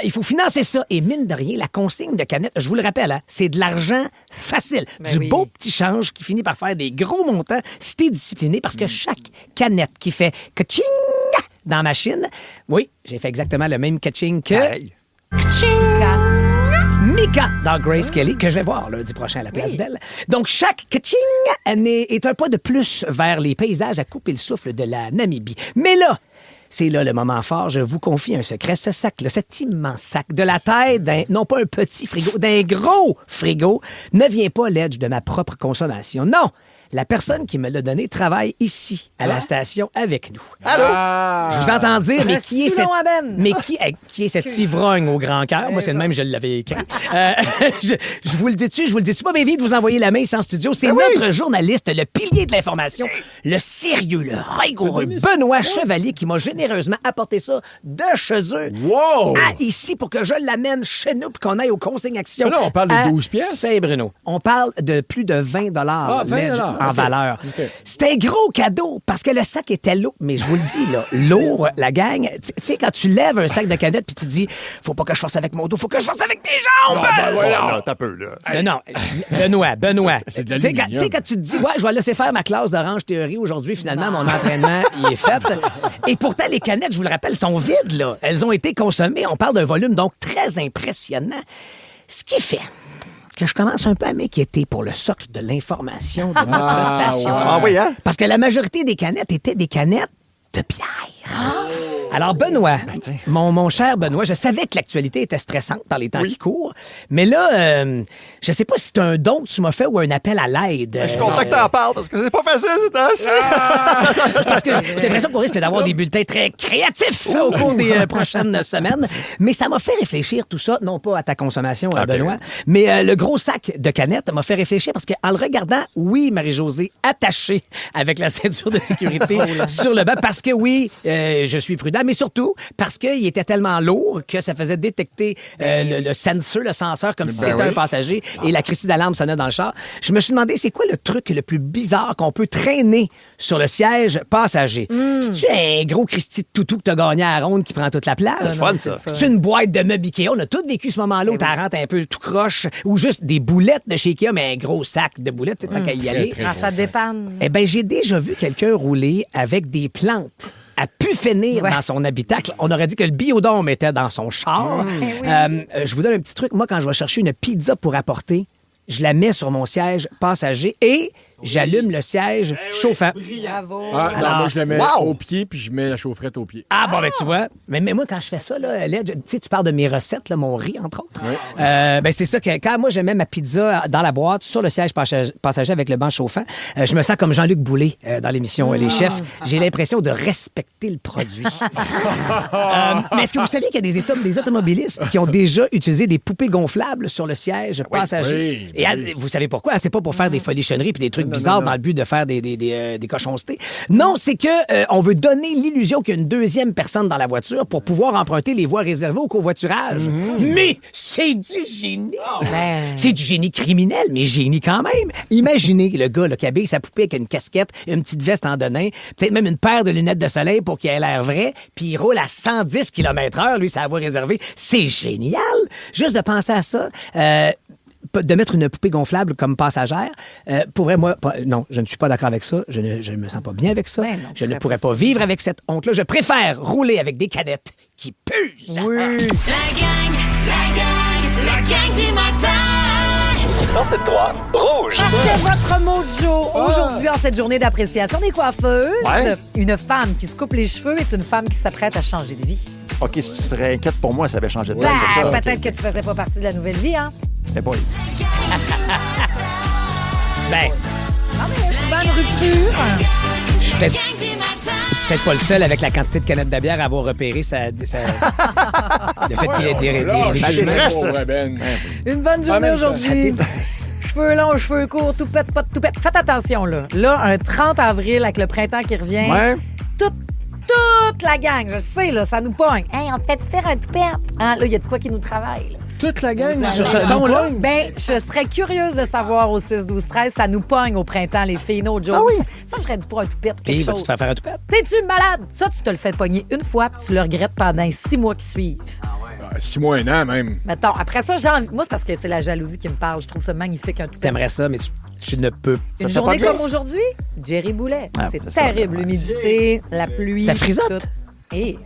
Il faut financer ça. Et mine de rien, la consigne de canettes, je vous le rappelle, hein, c'est de l'argent facile. Beau petit change qui finit par faire des gros montants si t'es discipliné, parce que chaque canette qui fait ka-ching dans la machine, oui, j'ai fait exactement le même ka-ching que... Mika dans Grace Kelly, que je vais voir lundi prochain à la Place Belle. Donc, chaque ka-ching est un pas de plus vers les paysages à couper le souffle de la Namibie. Mais là, c'est là le moment fort. Je vous confie un secret. Ce sac-là, cet immense sac, de la taille d'un, non pas un petit frigo, d'un gros frigo, ne vient pas l'edge de ma propre consommation. Non! La personne qui me l'a donné travaille ici, à la station, avec nous. Allô? Je vous entends dire, mais qui est cet ivrogne au grand cœur? Moi, c'est le même, je l'avais écrit. Je vous le dis-tu pas, mais vite, vous envoyez la main ici en studio. C'est notre journaliste, le pilier de l'information, le sérieux, le rigoureux Benoît Chevalier, qui m'a généreusement apporté ça de chez eux à ici pour que je l'amène chez nous et qu'on aille aux consignes actions. Là, on parle de 12 pièces. C'est Bruno. On parle de plus de 20 $. En valeur. Okay. C'était un gros cadeau parce que le sac était lourd. Mais je vous le dis, là, lourd, la gang. Tu sais, quand tu lèves un sac de canettes puis tu te dis, faut pas que je fasse avec mon dos, faut que je fasse avec mes jambes. T'as peu, là. Non, Benoît. Tu sais, quand tu te dis, ouais, je vais laisser faire ma classe d'orange théorie aujourd'hui, finalement, mon entraînement, il est fait. Et pourtant, les canettes, je vous le rappelle, sont vides, là. Elles ont été consommées. On parle d'un volume, donc, très impressionnant. Ce qui fait que je commence un peu à m'inquiéter pour le socle de l'information de notre station. Ah oui, hein? Parce que la majorité des canettes étaient des canettes de bière. Alors, Benoît, mon cher Benoît, je savais que l'actualité était stressante dans les temps qui courent, mais là, je sais pas si c'est un don que tu m'as fait ou un appel à l'aide. Je suis content que t'en parles, parce que c'est pas facile, c'est parce que j'ai l'impression qu'on risque d'avoir des bulletins très créatifs au cours des prochaines semaines. Mais ça m'a fait réfléchir tout ça, non pas à ta consommation, Benoît, mais le gros sac de canettes m'a fait réfléchir parce qu'en le regardant, oui, Marie-Josée, attachée avec la ceinture de sécurité sur le banc, parce que oui, je suis prudent, mais surtout parce qu'il était tellement lourd que ça faisait détecter le senseur comme si c'était un passager et la Christie d'alarme sonnait dans le char. Je me suis demandé, c'est quoi le truc le plus bizarre qu'on peut traîner sur le siège passager? C'est-tu un gros Christie de toutou que t'as gagné à la ronde qui prend toute la place? C'est fun, ça. C'est-tu une boîte de meubles Ikea? On a tous vécu ce moment-là où t'as rentré un peu tout croche ou juste des boulettes de chez Ikea, mais un gros sac de boulettes, c'est tant qu'à y aller. Ça dépanne. Eh bien, j'ai déjà vu quelqu'un rouler avec des plantes a pu finir dans son habitacle. On aurait dit que le biodôme était dans son char. Je vous donne un petit truc. Moi, quand je vais chercher une pizza pour apporter, je la mets sur mon siège passager et j'allume le siège chauffant. Bravo. Alors, moi, je la mets au pied, puis je mets la chaufferette au pied. Ah, bon, ben tu vois. Mais moi, quand je fais ça, là, tu sais, tu parles de mes recettes, là, mon riz, entre autres. Ben c'est ça que quand moi, je mets ma pizza dans la boîte, sur le siège passager avec le banc chauffant, je me sens comme Jean-Luc Boulay dans l'émission Les Chefs. J'ai l'impression de respecter le produit. Mais est-ce que vous savez qu'il y a des automobilistes qui ont déjà utilisé des poupées gonflables sur le siège passager? Et vous savez pourquoi? C'est pas pour faire des folichonneries puis des trucs bizarres dans le but de faire des cochoncetés. Non, c'est que on veut donner l'illusion qu'il y a une deuxième personne dans la voiture pour pouvoir emprunter les voies réservées au covoiturage. Mais c'est du génie! C'est du génie criminel, mais génie quand même. Imaginez le gars qui habille sa poupée avec une casquette, une petite veste en denain, peut-être même une paire de lunettes de soleil pour qu'il ait l'air vrai, puis il roule à 110 km/h, lui, sa voie réservée. C'est génial! Juste de penser à ça... de mettre une poupée gonflable comme passagère, pour vrai, moi, non, je ne suis pas d'accord avec ça. Je ne me sens pas bien avec ça. Je ne pourrais pas vivre avec cette honte-là. Je préfère rouler avec des canettes qui puent. Oui. La gang du matin. 107.3 Rouge. Parce que votre mot du jour, aujourd'hui, en cette journée d'appréciation des coiffeuses, une femme qui se coupe les cheveux est une femme qui s'apprête à changer de vie. OK, si tu serais inquiète pour moi, ça avait changé de tête, c'est ça? Peut-être que tu faisais pas partie de la nouvelle vie, hein? Mais boy. Ben. Souvent une rupture. Je suis peut-être pas le seul avec la quantité de canettes de bière à avoir repéré le fait qu'il ait des Une bonne journée aujourd'hui. Cheveux longs, cheveux courts, tout pète, pas de tout pète. Faites attention, là. Là, un 30 avril avec le printemps qui revient. Toute la gang, je sais, là, ça nous pogne. Hey, on te fait faire un toupette. Hein, là, il y a de quoi qui nous travaille, là. Toute la gang Vous sur ce allez- ton-là? Ben, je serais curieuse de savoir au 6-12-13. Ça nous pogne au printemps, les filles, no joke. Ah oui? Ça me ferait du pour un toupette ou Puis, quelque vas-tu chose. te faire faire un toupette? T'es-tu malade? Ça, tu te le fais pogner une fois, puis tu le regrettes pendant 6 mois qui suivent. 6 mois, 1 an même. Mettons, après ça, j'ai envie. Moi, c'est parce que c'est la jalousie qui me parle. Je trouve ça magnifique, un toupette. T'aimerais ça, mais tu ne peux. Une Ça journée fait pas comme aujourd'hui, Jerry Boulet. Ah, C'est c'est ça, terrible, ouais. l'humidité, la pluie. Ça frisote? tout.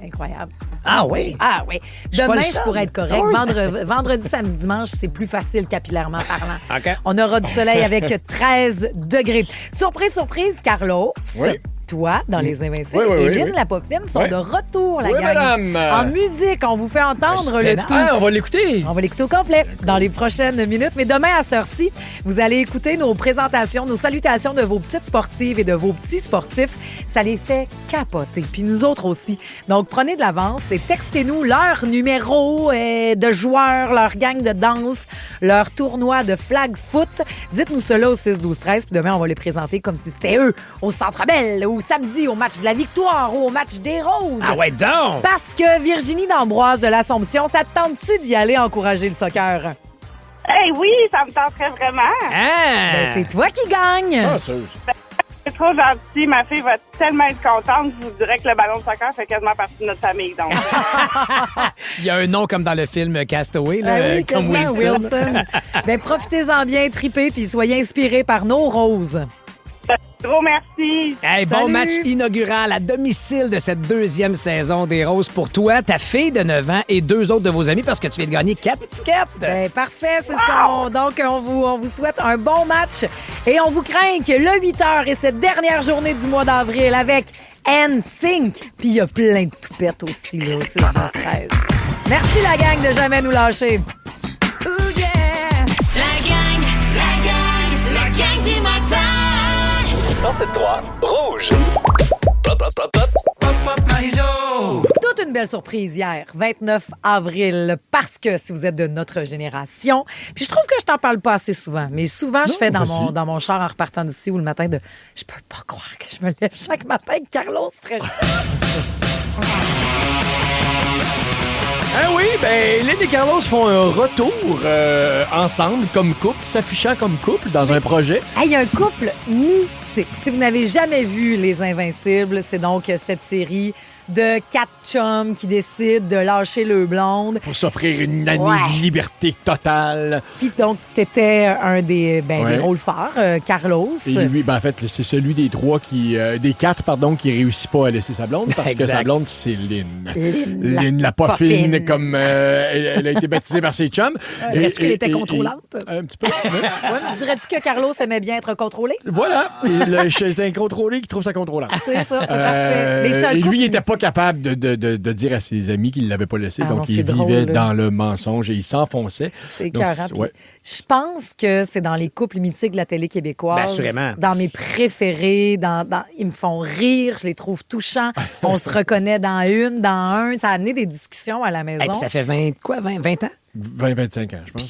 Incroyable. Ah oui? Ah oui. Je suis pas Demain, le je seul. pourrais être correct. Ah oui. Vendredi, samedi, dimanche, c'est plus facile capillairement parlant. OK. On aura du soleil avec 13 degrés. Surprise, surprise, Carlos. Oui. Toi, dans Les Invincibles, Oui, oui, oui, et Lynn oui. la Poffine sont Oui. de retour, la Oui, gang. madame. En musique, on vous fait entendre le tout. Ah, on va l'écouter. On va l'écouter au complet dans les prochaines minutes. Mais demain, à cette heure-ci, vous allez écouter nos présentations, nos salutations de vos petites sportives et de vos petits sportifs. Ça les fait capoter. Puis nous autres aussi. Donc, prenez de l'avance et textez-nous leur numéro de joueurs, leur gang de danse, leur tournoi de flag foot. Dites-nous cela au 6-12-13. Puis demain, on va les présenter comme si c'était eux au Centre Bell ou samedi au match de la Victoire ou au match des Roses. Ah ouais, donc! Parce que Virginie d'Ambroise de l'Assomption, ça te tente-tu d'y aller encourager le soccer? Hey, oui, ça me tenterait vraiment. Ah! Ben, c'est toi qui gagne. C'est trop gentil. Ma fille va tellement être contente. Je vous dirais que le ballon de soccer fait quasiment partie de notre famille. Donc. Il y a un nom comme dans le film Castaway, là, Ah oui, comme quasiment, Wilson. Ben, profitez-en bien, tripez, puis soyez inspirés par nos roses. Gros merci. Hey, bon Salut. match inaugural à domicile de cette deuxième saison des Roses pour toi, ta fille de 9 ans et 2 autres de vos amis parce que tu viens de gagner 4 tickets. Ben, parfait, c'est ce qu'on... Donc, on vous souhaite un bon match et on vous craint que le 8h et cette dernière journée du mois d'avril avec NSYNC. Puis il y a plein de toupettes aussi, là, au 6-12-13. Merci, la gang, de jamais nous lâcher. La gang du matin. 107.3 Rouge. Pop, pop, pop, pop. Toute une belle surprise hier, 29 avril, parce que si vous êtes de notre génération, puis je trouve que je t'en parle pas assez souvent, mais souvent je fais dans mon char en repartant d'ici ou le matin je peux pas croire que je me lève chaque matin que Carlos ferait Ah oui, ben Lynn et Carlos font un retour ensemble comme couple, s'affichant comme couple dans un projet. Hey, il y a un couple mythique. Si vous n'avez jamais vu Les Invincibles, c'est donc cette série de 4 chums qui décident de lâcher le blonde. Pour s'offrir une année de liberté totale. Puis donc, t'étais un des rôles forts, Carlos. Et lui, ben en fait, c'est celui des 4, qui réussit pas à laisser sa blonde parce que sa blonde, c'est Lynn. Lynn, la poffine, comme elle a été baptisée par ses chums. Dirais-tu qu'elle était contrôlante? Un petit peu. Dirais-tu que Carlos aimait bien être contrôlé? Voilà. C'est un contrôlé qui trouve ça contrôlant. C'est ça, c'est parfait. Mais c'est un et couple lui, il n'était pas capable de dire à ses amis qu'il ne l'avait pas laissé. Donc, il vivait dans le mensonge et il s'enfonçait. C'est écœurant. Je pense que c'est dans les couples mythiques de la télé québécoise. Ben, assurément. Dans mes préférés. Ils me font rire. Je les trouve touchants. On se reconnaît dans un. Ça a amené des discussions à la maison. Et puis ça fait 20 ans? 20-25 ans, je pense.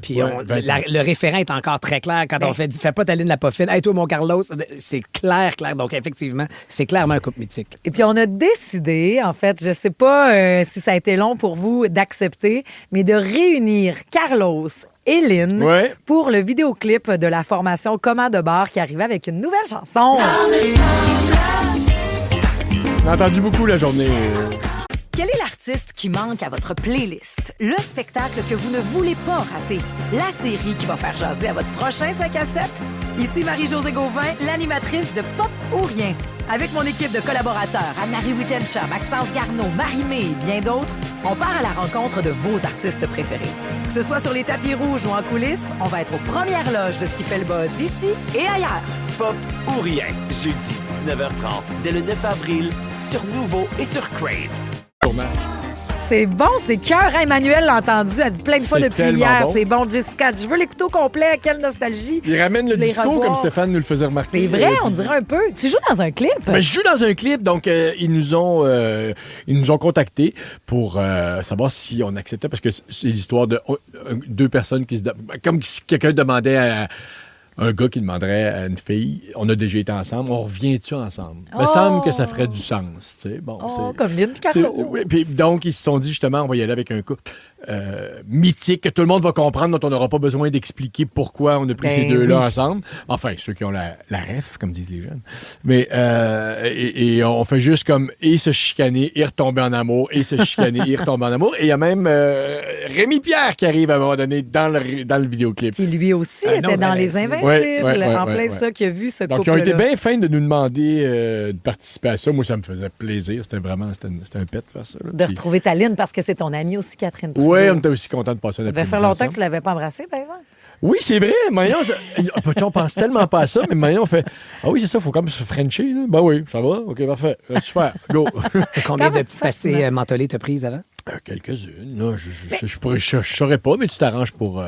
Puis, le référent est encore très clair quand on fait pas ta ligne la poffine. Hey, toi, mon Carlos, c'est clair. Donc, effectivement, c'est clairement un couple mythique. Et puis, on a décidé, en fait, je sais pas si ça a été long pour vous d'accepter, mais de réunir Carlos et Lynn pour le vidéoclip de la formation Comment de bar qui arrivait avec une nouvelle chanson. J'ai entendu beaucoup la journée. Quel est l'artiste qui manque à votre playlist? Le spectacle que vous ne voulez pas rater? La série qui va faire jaser à votre prochain 5 à 7? Ici Marie-Josée Gauvin, l'animatrice de Pop ou Rien. Avec mon équipe de collaborateurs, Anne-Marie Wittenshaw, Maxence Garneau, Marie-Mé et bien d'autres, on part à la rencontre de vos artistes préférés. Que ce soit sur les tapis rouges ou en coulisses, on va être aux premières loges de ce qui fait le buzz ici et ailleurs. Pop ou Rien, jeudi 19h30, dès le 9 avril, sur Nouveau et sur Crave. C'est bon, c'est cœur. Emmanuel l'a entendu, a dit plein de fois C'est depuis tellement hier. bon. C'est bon, Jessica. Je veux l'écouter au complet. Quelle nostalgie. Il ramène le Je les disco revois. comme Stéphane nous le faisait remarquer. C'est vrai, on dirait un peu. Tu joues dans un clip? Ben, je joue dans un clip, donc ils nous ont contactés pour savoir si on acceptait, parce que c'est l'histoire de 2 personnes qui se... Comme si quelqu'un demandait un gars qui demanderait à une fille, on a déjà été ensemble, on revient-tu ensemble? Il me semble que ça ferait du sens. Tu sais. Bon, comme Lynn Carlo. Oui, puis donc, ils se sont dit, justement, on va y aller avec un couple mythique que tout le monde va comprendre, dont on n'aura pas besoin d'expliquer pourquoi on a pris ces deux-là ensemble. Enfin, ceux qui ont la ref, comme disent les jeunes. Mais et on fait juste comme et se chicaner, et retomber en amour, et se chicaner, et retomber en amour. Et il y a même Rémi Pierre qui arrive à un moment donné dans le vidéoclip. Qui lui aussi était dans Les Invincibles. En plein ça, qui a vu ce couple-là. Donc, ils ont été bien fins de nous demander de participer à ça. Moi, ça me faisait plaisir. C'était un pet de faire ça. Là. De retrouver ta Lynn, parce que c'est ton amie aussi, Catherine Trudeau. Oui, on était aussi content de passer un après-midi. Ça fait longtemps que tu l'avais pas embrassé, par exemple. Oui, c'est vrai. Maillon, on pense tellement pas à ça, mais Maillon fait ah oui, c'est ça, il faut comme se frencher. Là. Ben oui, ça va. OK, parfait. Super. Go. Combien de petites pastilles mentholées t'as prises avant? Quelques-unes. Là, je saurais pas, mais tu t'arranges pour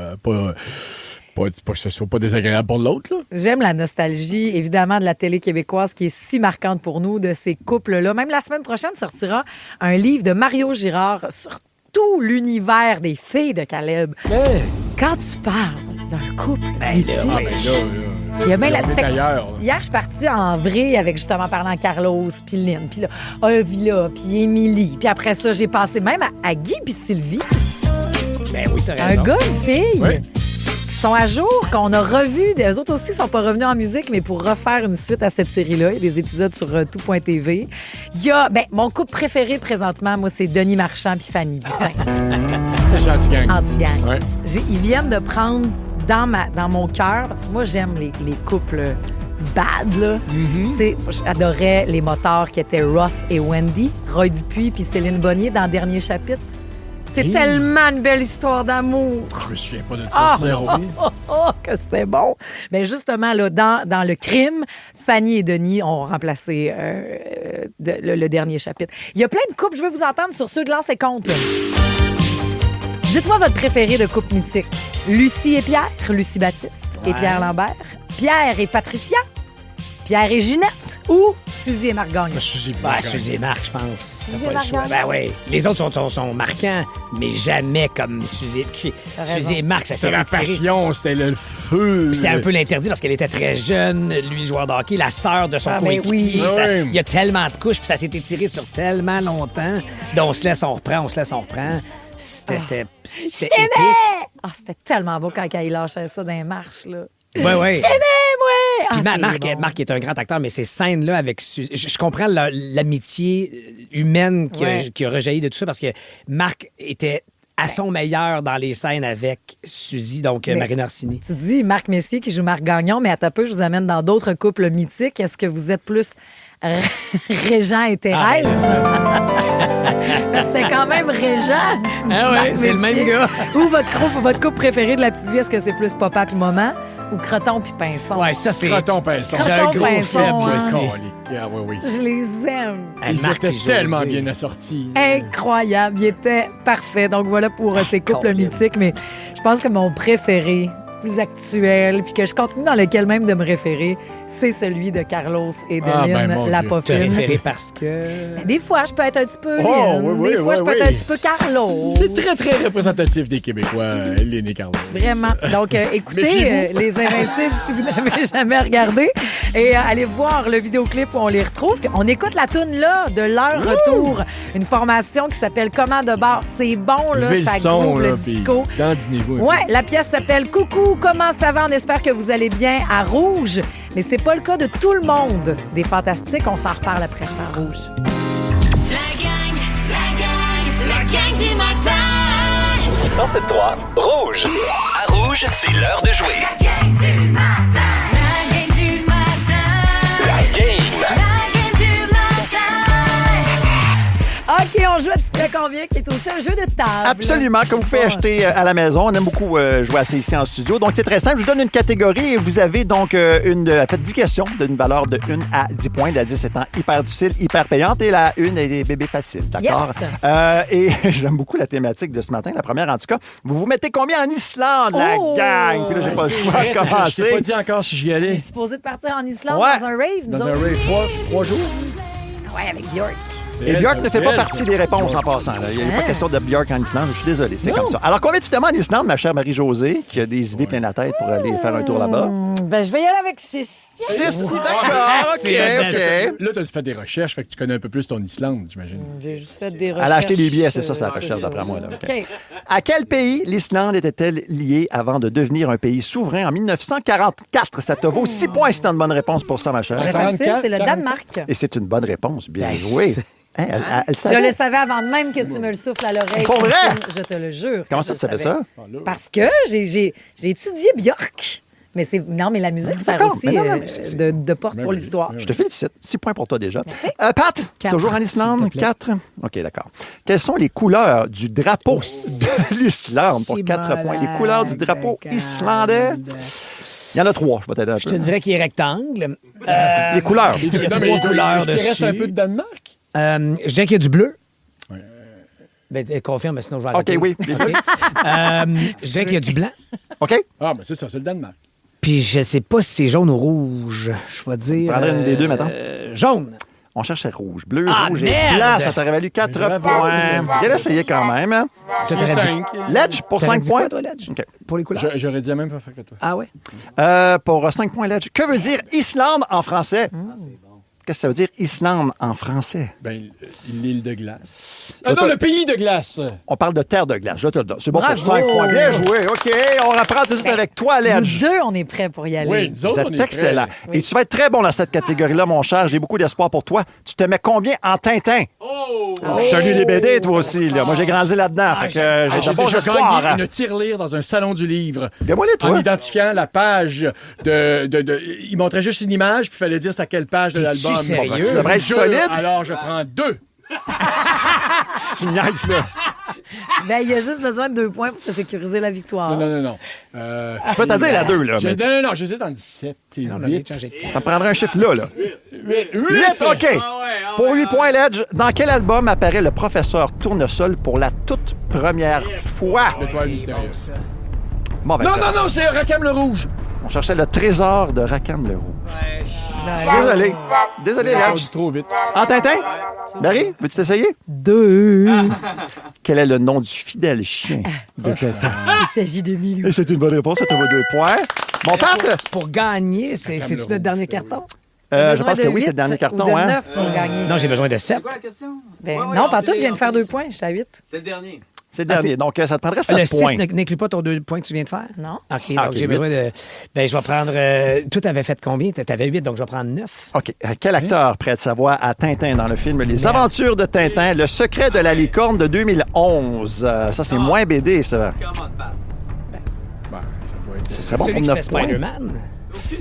que ce soit pas désagréable pour l'autre. Là. J'aime la nostalgie, évidemment, de la télé québécoise qui est si marquante pour nous, de ces couples-là. Même la semaine prochaine sortira un livre de Mario Girard sur tout l'univers des filles de Caleb. Hey. Quand tu parles d'un couple mythique, il y a bien hier, je suis partie en vrille avec justement parlant Carlos, puis Lynn, puis là, Olivia, puis Émilie. Puis après ça, j'ai passé même à Guy puis Sylvie. Ben oui, t'as raison. Un gars, une fille. Oui. Qui sont à jour, qu'on a revus. Eux autres aussi ne sont pas revenus en musique, mais pour refaire une suite à cette série-là, il y a des épisodes sur tout.tv. Il y a, mon couple préféré présentement, moi, c'est Denis Marchand puis Fanny Butin. C'est Anti-Gang. Anti-Gang. Ouais. Ils viennent de prendre dans mon cœur, parce que moi, j'aime les couples bad, là. Tu sais, j'adorais les motards qui étaient Ross et Wendy, Roy Dupuis puis Céline Bonnier dans le dernier chapitre. C'est tellement une belle histoire d'amour. Je me souviens pas de ça. Que c'était bon. Mais justement, là, dans le crime, Fanny et Denis ont remplacé le dernier chapitre. Il y a plein de couples. Je veux vous entendre sur ceux de Lance et Compte. Dites-moi votre préféré de couple mythique. Lucie et Pierre, Lucie Baptiste et Pierre Lambert. Pierre et Patricia. Pierre et Ginette ou Suzy et Marc Gagnon? Suzy et Marc, je pense. Suzy et Marc Gagnon? Ben oui. Les autres sont marquants, mais jamais comme Suzy. Suzy et Marc, ça s'est la passion, c'était le feu. C'était un peu l'interdit parce qu'elle était très jeune, lui joueur de hockey, la sœur de son coéquipier. Il y a tellement de couches, puis ça s'est étiré sur tellement longtemps. Donc on se laisse, on reprend. C'était Je t'aimais! C'était tellement beau quand il lâchait ça dans les marches, là. Oui. Je t'aimais, moi! Puis Marc est un grand acteur, mais ces scènes-là avec Suzy... Je comprends l'amitié humaine qui a rejailli de tout ça parce que Marc était à son meilleur dans les scènes avec Suzy, donc Marina Orsini. Tu dis Marc Messier qui joue Marc Gagnon, mais à ta peu, je vous amène dans d'autres couples mythiques. Est-ce que vous êtes plus Régent et Thérèse? C'était quand même Régent. Ah oui, c'est le même gars. Ou votre couple préféré de la petite vie, est-ce que c'est plus papa puis maman? Ou Croton puis Pinson? Ouais, ça, c'est... Croton-Pinson. J'ai un gros faible aussi. Oui. Je les aime. Ils étaient tellement bien assortis. Incroyable. Ils étaient parfaits. Donc, voilà pour ces couples mythiques. Mais je pense que mon préféré, plus actuel, puis que je continue dans lequel même de me référer, c'est celui de Carlos et de Lynn, la pas fine. Référé parce que... Des fois, je peux être un petit peu Lynn. Des fois, je peux être un petit peu Carlos. C'est très, très représentatif des Québécois, Lynn et Carlos. Vraiment. Donc, écoutez Les Invincibles si vous n'avez jamais regardé. Et allez voir le vidéoclip où on les retrouve. On écoute la toune là de leur retour. Une formation qui s'appelle Comment de bar. C'est bon, là, ça groove le disco. Ouais, la pièce s'appelle Coucou, comment ça va? On espère que vous allez bien à Rouge. Mais c'est pas le cas de tout le monde. Des Fantastiques, on s'en reparle après ça à Rouge. La gang du matin. 107.3 Rouge. À Rouge, c'est l'heure de jouer. La gang du matin. La gang du matin. La game. OK, on joue à Tu te fais combien, qui est aussi un jeu de table. Absolument, que vous pouvez acheter à la maison. On aime beaucoup jouer à ça ici en studio. Donc, c'est très simple. Je vous donne une catégorie et vous avez donc 10 questions d'une valeur de 1 à 10 points. La 10 étant hyper difficile, hyper payante et la 1 est des bébés faciles. D'accord? Yes. Et j'aime beaucoup la thématique de ce matin. La première, en tout cas. Vous mettez combien en Islande, la gang? Puis là, j'ai pas le choix de commencer. Je t'ai pas dit encore si j'y allais. T'es supposé de partir en Islande dans un rave, nous autres. Dans un rave, 3 jours. Ouais, avec Björk. Et Björk ne fait pas partie des réponses en passant. Là. Il n'y a pas question de Björk en Islande. Je suis désolé, c'est comme ça. Alors, combien tu demandes en Islande, ma chère Marie-Josée, qui a des idées plein la tête pour aller faire un tour là-bas? Ben, je vais y aller avec 6. 6, d'accord, OK. Là, tu as fait des recherches, fait que tu connais un peu plus ton Islande, j'imagine. J'ai juste fait des recherches. Elle a acheté des billets, c'est ça, la recherche, d'après moi. Là. OK. À quel pays l'Islande était-elle liée avant de devenir un pays souverain en 1944? Ça te vaut 6 points si tu as une bonne réponse pour ça, ma chère. Très facile, c'est le Danemark. Et c'est une bonne réponse. Bien joué. Hein, elle Je savait. le savais avant même que tu me le souffles à l'oreille. Pour vrai? Je te le jure. Comment ça, tu savais ça? Parce que j'ai étudié Björk. Mais mais la musique sert D'accord, aussi mais non, de porte pour l'histoire. Je te félicite. 6 points pour toi déjà. Pat, toujours en Islande? 4? OK, d'accord. Quelles sont les couleurs du drapeau de l'Islande pour 4 points? Les couleurs du drapeau islandais? Il y en a 3, je vais t'aider un peu. Je te dirais qu'il est rectangle. Les couleurs. Il y a 3 couleurs Est-ce qu'il reste un dessus. peu de Danemark? Je dirais qu'il y a du bleu. Ben, confirme, sinon je vais arrêter. OK, oui. Je dirais qu'il y a du blanc. OK. Ah, ben c'est ça, c'est le Danemark. Puis je sais pas si c'est jaune ou rouge. Je vais dire... Prendrais une des deux, maintenant. Jaune. On cherchait rouge. Bleu, Ah, rouge merde! et blanc. Ça t'aurait valu 4 points. Bien essayé quand même. Hein? Toi, t'aurais dit- 5. Ledge pour T'aurais 5 dit points. quoi, toi, Ledge? OK. Pour les couleurs. J'aurais dit la même affaire que toi. Ah ouais? Pour 5 points, Ledge. Que veut dire Islande en français? Qu'est-ce que ça veut dire Islande en français? Ben, l'île de glace. Ah non, le pays de glace. On parle de terre de glace. Je te le donne. C'est bon Bravo! pour 5 points. Bien joué. OK. On reprend tout de suite avec toi, Nous Ledge. deux, on est prêts pour y aller. Oui, nous Vous autres, on êtes est excellent. prêts. Et tu vas être très bon dans cette catégorie-là, mon cher. J'ai beaucoup d'espoir pour toi. Tu te mets combien en Tintin? Tu as lu les BD, toi aussi. Là. Moi, j'ai grandi là-dedans. Fait que j'ai J'ai de bons déjà espoirs. gagné une tirelire dans un salon du livre. Dis-moi les, toi. En identifiant la page il montrait juste une image, puis il fallait dire c'est à quelle page de T'es-tu l'album. sérieux? Tu devrais être Jure, solide. Alors, je prends 2. Tu me niaises, là. Ben, il y a juste besoin de 2 points pour se sécuriser la victoire. Non. Je peux te dire la 2, là. mais Non, j'hésite entre 17 et On a bien 8. changé de carte. Ça me prendrait un chiffre là. 8, 8, OK. Pour 8 points, Ledge, dans quel album apparaît le professeur Tournesol pour la toute première fois? L'étoile mystérieuse. Bon, ben, Non, ça- c'est Rackham le Rouge. On cherchait le trésor de Rackham le Rouge. Désolé. Désolé, On Ledge. dit trop vite. En Tintin? Barry, veux-tu t'essayer? 2. Quel est le nom du fidèle chien de Tintin? Il s'agit de Milou. Et c'est une bonne réponse, ça te vaut 2 points. Mon Pat? Pour gagner, c'est-tu notre dernier carton? Je pense que oui, c'est le dernier carton. Ou de Hein? 9 pour gagner. Non, j'ai besoin de 7. Ben, non, pas tout, je viens de faire 2 points. J'étais à 8. C'est le dernier. C'est le dernier. Donc, ça te prendrait Le 7 points. 6 n'inclut pas ton 2 points que tu viens de faire? Non. OK, Ah, donc OK, j'ai besoin 8. de... Ben, je vais prendre... Toi, t'avais fait combien? T'avais 8, donc je vais prendre 9. OK. Quel acteur prête sa voix à Tintin dans le film Les Aventures de Tintin, Le secret de la licorne de 2011? Ça, c'est moins BD, ça. Ce serait bon Celui pour qui fait 9 points. Spider-Man.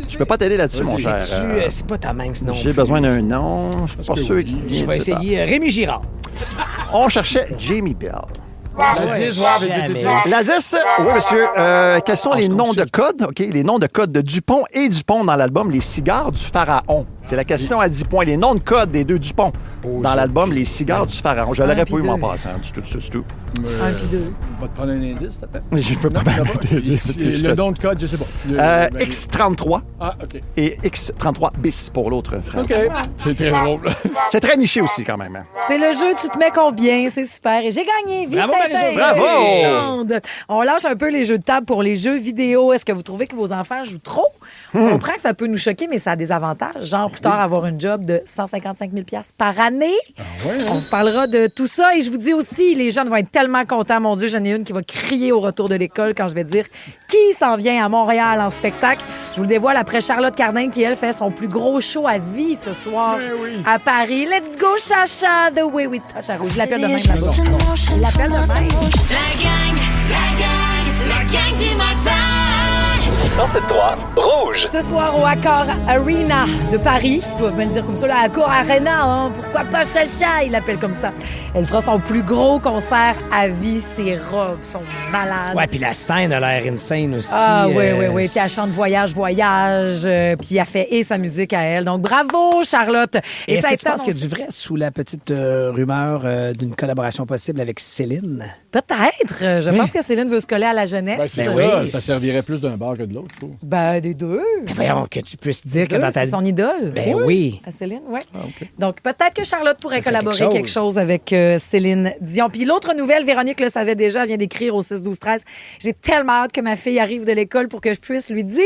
Je peux pas t'aider là-dessus, mon cher. C'est pas ta mince, non. J'ai besoin d'un nom. Je suis pas sûr qu'il Je vient vais de ça. essayer Rémi Girard. On cherchait Jamie Bell. La 10, Jamais. La 10, oui, monsieur. Quels sont les noms de code? OK, les noms de code de Dupont et Dupont dans l'album Les cigares du pharaon. C'est la question à 10 points. Les noms de code des deux Dupont dans l'album Les cigares du pharaon. Je l'aurais pas eu, moi, en passant. Du tout. 1 puis 2. On va te prendre un indice, t'as fait. Je peux pas t'aider. Le don de code, je sais pas. X33 Ah, OK. et X33 bis pour l'autre frère. OK. C'est très drôle. C'est très niché aussi, quand même. Hein. C'est le jeu, tu te mets combien? C'est super. Et j'ai gagné. Vive Bravo, Tintin! Marie-Josée. Bravo! On lâche un peu les jeux de table pour les jeux vidéo. Est-ce que vous trouvez que vos enfants jouent trop? On comprend que ça peut nous choquer, mais ça a des avantages. Genre, plus tard, avoir une job de 155 000 $ par année. On vous parlera de tout ça. Et je vous dis aussi, les jeunes vont être tellement contents. Mon Dieu, j'en ai une qui va crier au retour de l'école quand je vais dire qui s'en vient à Montréal en spectacle. Je vous le dévoile après Charlotte Cardin qui, elle, fait son plus gros show à vie ce soir à Paris. Let's go, Chacha, the way we touch à Rouge. Je l'appelle de même là-bas. Je l'appelle de même. La gang du matin. 107.3 Rouge. Ce soir au Accor Arena de Paris, ils doivent me le dire comme ça, là, Accor Arena, hein, pourquoi pas Chacha, il l'appelle comme ça. Elle fera son plus gros concert à vie, ses robes sont malades. Ouais, puis la scène a l'air insane aussi. Ah oui, puis elle chante Voyage, puis elle fait et sa musique à elle. Donc bravo Charlotte. Et est-ce ça a que été tu penses qu'il y a annoncé- du vrai sous la petite rumeur d'une collaboration possible avec Céline? Peut-être. Je Oui. pense que Céline veut se coller à la jeunesse. Ben, c'est Ben ça. oui. Ça servirait plus d'un bar que de l'autre, je trouve. Ben, des deux. Ben voyons, que tu puisses dire que Deux, dans ta... c'est son idole. Ben oui. À Céline, oui. Donc, peut-être que que Charlotte pourrait Ça serait collaborer quelque chose avec Céline Dion. Puis l'autre nouvelle, Véronique le savait déjà, elle vient d'écrire au 6-12-13. J'ai tellement hâte que ma fille arrive de l'école pour que je puisse lui dire...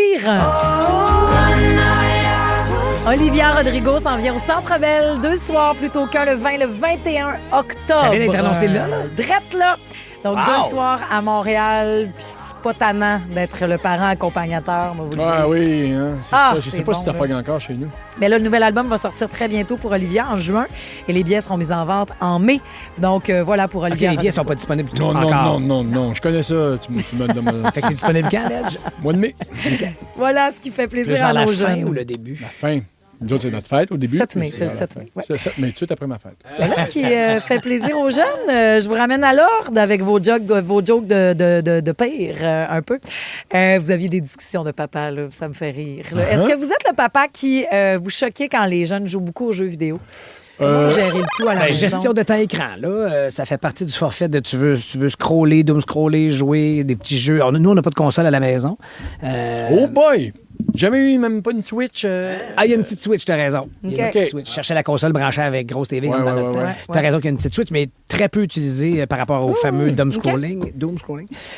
Olivia Rodrigo s'en vient au Centre Bell 2 soirs plutôt qu'un, le 20, le 21 octobre. Ça vient d'être annoncé là? Drette là. Donc, Wow. 2 soirs à Montréal. Puis c'est pas tannant d'être le parent accompagnateur, moi, vous le Ah dire. oui, hein, c'est Ah, ça. Je sais c'est pas bon, si ça là. pogne encore chez nous. Mais là, le nouvel album va sortir très bientôt pour Olivia en juin et les billets seront mis en vente en mai. Donc, voilà pour OK, Olivia. les billets Rodrigo. sont pas disponibles Non, encore. non. Je connais ça. Tu me demandes. Fait que c'est disponible quand, Ledge? Mois de mai. Voilà ce qui fait Plus plaisir vers à la nos fin jeunes. ou le début? La fin. Nous autres, c'est notre fête au début. 7 mai, c'est le à la 7 fin. mai, ouais. C'est le 7 mai, tout de suite après ma fête. Mais là, ce qui fait plaisir aux jeunes, je vous ramène à l'ordre avec vos jokes de pire, un peu. Vous aviez des discussions de papa, là, ça me fait rire. Là. Est-ce que vous êtes le papa qui vous choquez quand les jeunes jouent beaucoup aux jeux vidéo? Comment vous gérez le tout à la maison? Gestion de temps écran, là, ça fait partie du forfait de tu veux scroller, doom scroller, jouer, des petits jeux. Nous, on n'a pas de console à la maison. Oh boy! Jamais eu même pas une Switch. Ah, il y a une petite Switch, t'as raison. Il y a une OK. petite Switch. Je cherchais la console branchée avec grosse TV comme dans notre temps. T'as raison qu'il y a une petite Switch, mais très peu utilisée par rapport au fameux doom scrolling.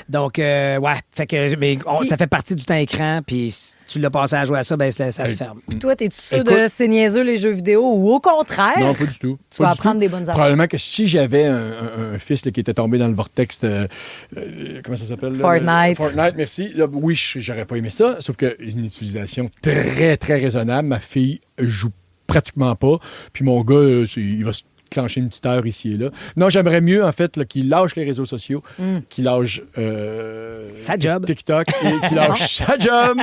Donc, ouais, fait que, mais ça fait partie du temps écran, puis si tu l'as passé à jouer à ça, ben ça se ferme. Toi, t'es-tu sûr de c'est niaiseux les jeux vidéo ou au contraire? Non, pas du tout. Tu vas apprendre des bonnes affaires. Probablement que si j'avais un fils là, qui était tombé dans le vortex comment ça s'appelle? Fortnite. Fortnite, merci. Là, oui, j'aurais pas aimé ça, sauf que une utilisation très, très raisonnable. Ma fille joue pratiquement pas. Puis mon gars, il va se clencher une petite heure ici et là. Non, j'aimerais mieux, en fait, là, qu'il lâche les réseaux sociaux, qu'il lâche sa job. TikTok, et qu'il lâche sa job,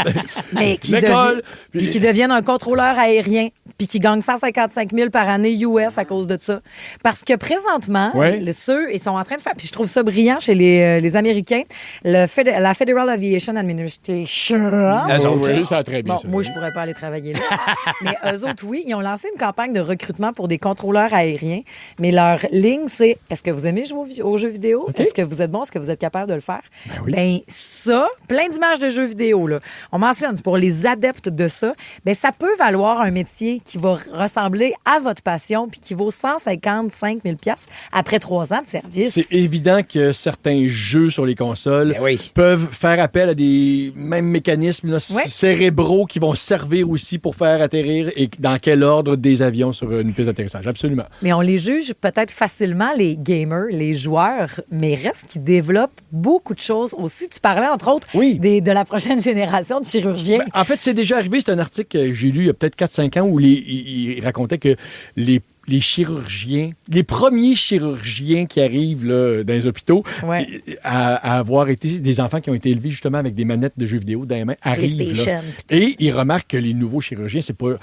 Mais qui l'école. puis qui devienne un contrôleur aérien, puis qui gagne 155 000 par année US à cause de ça. Parce que présentement, Ouais. ceux, ils sont en train de faire, puis je trouve ça brillant chez les Américains, la Federal Aviation Administration. Eux autres, oui, ça a très bien. Bon, ça, moi, oui. je pourrais pas aller travailler là. Mais eux autres, oui, ils ont lancé une campagne de recrutement pour des contrôleurs aériens. Mais leur ligne, c'est est-ce que vous aimez jouer aux jeux vidéo? OK. Est-ce que vous êtes bon? Est-ce que vous êtes capable de le faire? Ben ça, plein d'images de jeux vidéo, là. On mentionne, c'est pour les adeptes de ça. Ben ça peut valoir un métier qui va ressembler à votre passion puis qui vaut 155 000 $ après 3 ans de service. C'est évident que certains jeux sur les consoles peuvent faire appel à des mêmes mécanismes là, cérébraux qui vont servir aussi pour faire atterrir et dans quel ordre des avions sur une piste d'atterrissage. Absolument. Mais on les juge peut-être facilement, les gamers, les joueurs, mais reste qu'ils développent beaucoup de choses aussi. Tu parlais, entre autres, de la prochaine génération de chirurgiens. En fait, c'est déjà arrivé. C'est un article que j'ai lu il y a peut-être 4-5 ans où il racontait que les chirurgiens, les premiers chirurgiens qui arrivent là, dans les hôpitaux à avoir été des enfants qui ont été élevés justement avec des manettes de jeux vidéo dans les mains arrivent là. Et ils remarquent que les nouveaux chirurgiens, c'est pas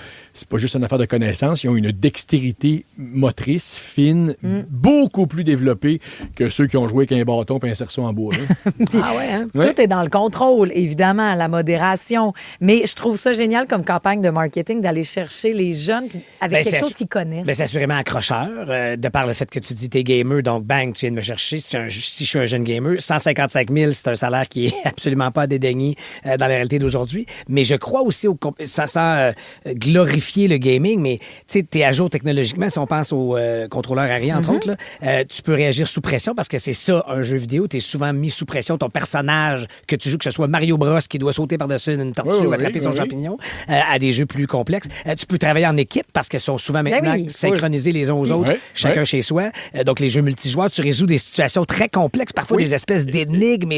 juste une affaire de connaissance, ils ont une dextérité motrice fine, beaucoup plus développée que ceux qui ont joué avec un bâton et un cerceau en bois. Tout est dans le contrôle, évidemment, la modération. Mais je trouve ça génial comme campagne de marketing d'aller chercher les jeunes avec quelque chose qu'ils connaissent. Ben, c'est assurément accrocheur, de par le fait que tu dis t'es gamer, donc bang, tu viens de me chercher. Si je suis un jeune gamer, 155 000, c'est un salaire qui est absolument pas à dédaigner dans la réalité d'aujourd'hui. Mais je crois aussi, sans glorifier le gaming, mais tu sais, t'es à jour technologiquement. Si on pense aux contrôleurs aériens, entre autres, là, tu peux réagir sous pression parce que c'est ça, un jeu vidéo. T'es souvent mis sous pression. Ton personnage que tu joues, que ce soit Mario Bros qui doit sauter par-dessus une tortue ou attraper son champignon, à des jeux plus complexes. Tu peux travailler en équipe parce qu'ils sont souvent maintenant synchronisés les uns aux autres, chacun chez soi. Donc, les jeux multijoueurs, tu résous des situations très complexes, parfois des espèces d'énigmes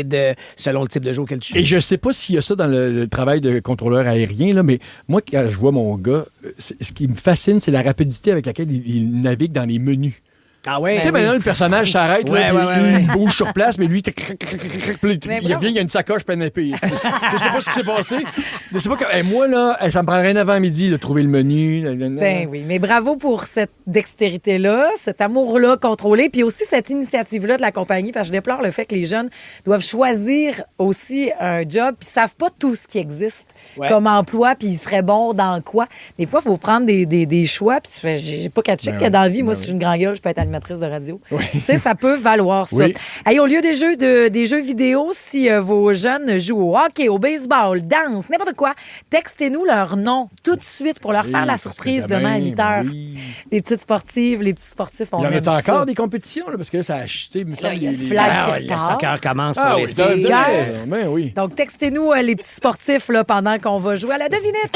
selon le type de jeu auquel tu joues. Et je sais pas s'il y a ça dans le travail de contrôleur aérien, là, mais moi, quand je vois mon gars, ce qui me fascine, c'est la rapidité avec laquelle il navigue dans les menus. Ah ouais? Tu sais, maintenant, le personnage s'arrête, il bouge sur place, mais lui, il revient, il y a une sacoche pleine d'épées. Je sais pas ce qui s'est passé. Je sais pas moi, là, ça me prendrait 9 ans à midi de trouver le menu. Ben oui, mais bravo pour cette dextérité-là, cet amour-là contrôlé, puis aussi cette initiative-là de la compagnie, parce que je déplore le fait que les jeunes doivent choisir aussi un job, puis savent pas tout ce qui existe comme emploi, puis ils seraient bons dans quoi. Des fois, il faut prendre des choix, puis tu fais, j'ai pas catché que dans la vie, moi, si j'ai une grande gueule, je peux être animatrice de radio. Tu sais, ça peut valoir ça. Hey, au lieu des jeux vidéo, si vos jeunes jouent au hockey, au baseball, danse, n'importe quoi? Textez-nous leur nom tout de suite pour leur Oui, faire la ça surprise serait demain à bien, 8 h. oui. Les petites sportives, les petits sportifs, on Il y en aime a ça. encore des compétitions, là, parce que là, ça a acheté. Il me semble, il y a le les- flag Ah, qui le repart. soccer commence pour Ah oui, l'été. ça veut dire, Hier. ben oui. Donc, textez-nous les petits sportifs là, pendant qu'on va jouer à la devinette.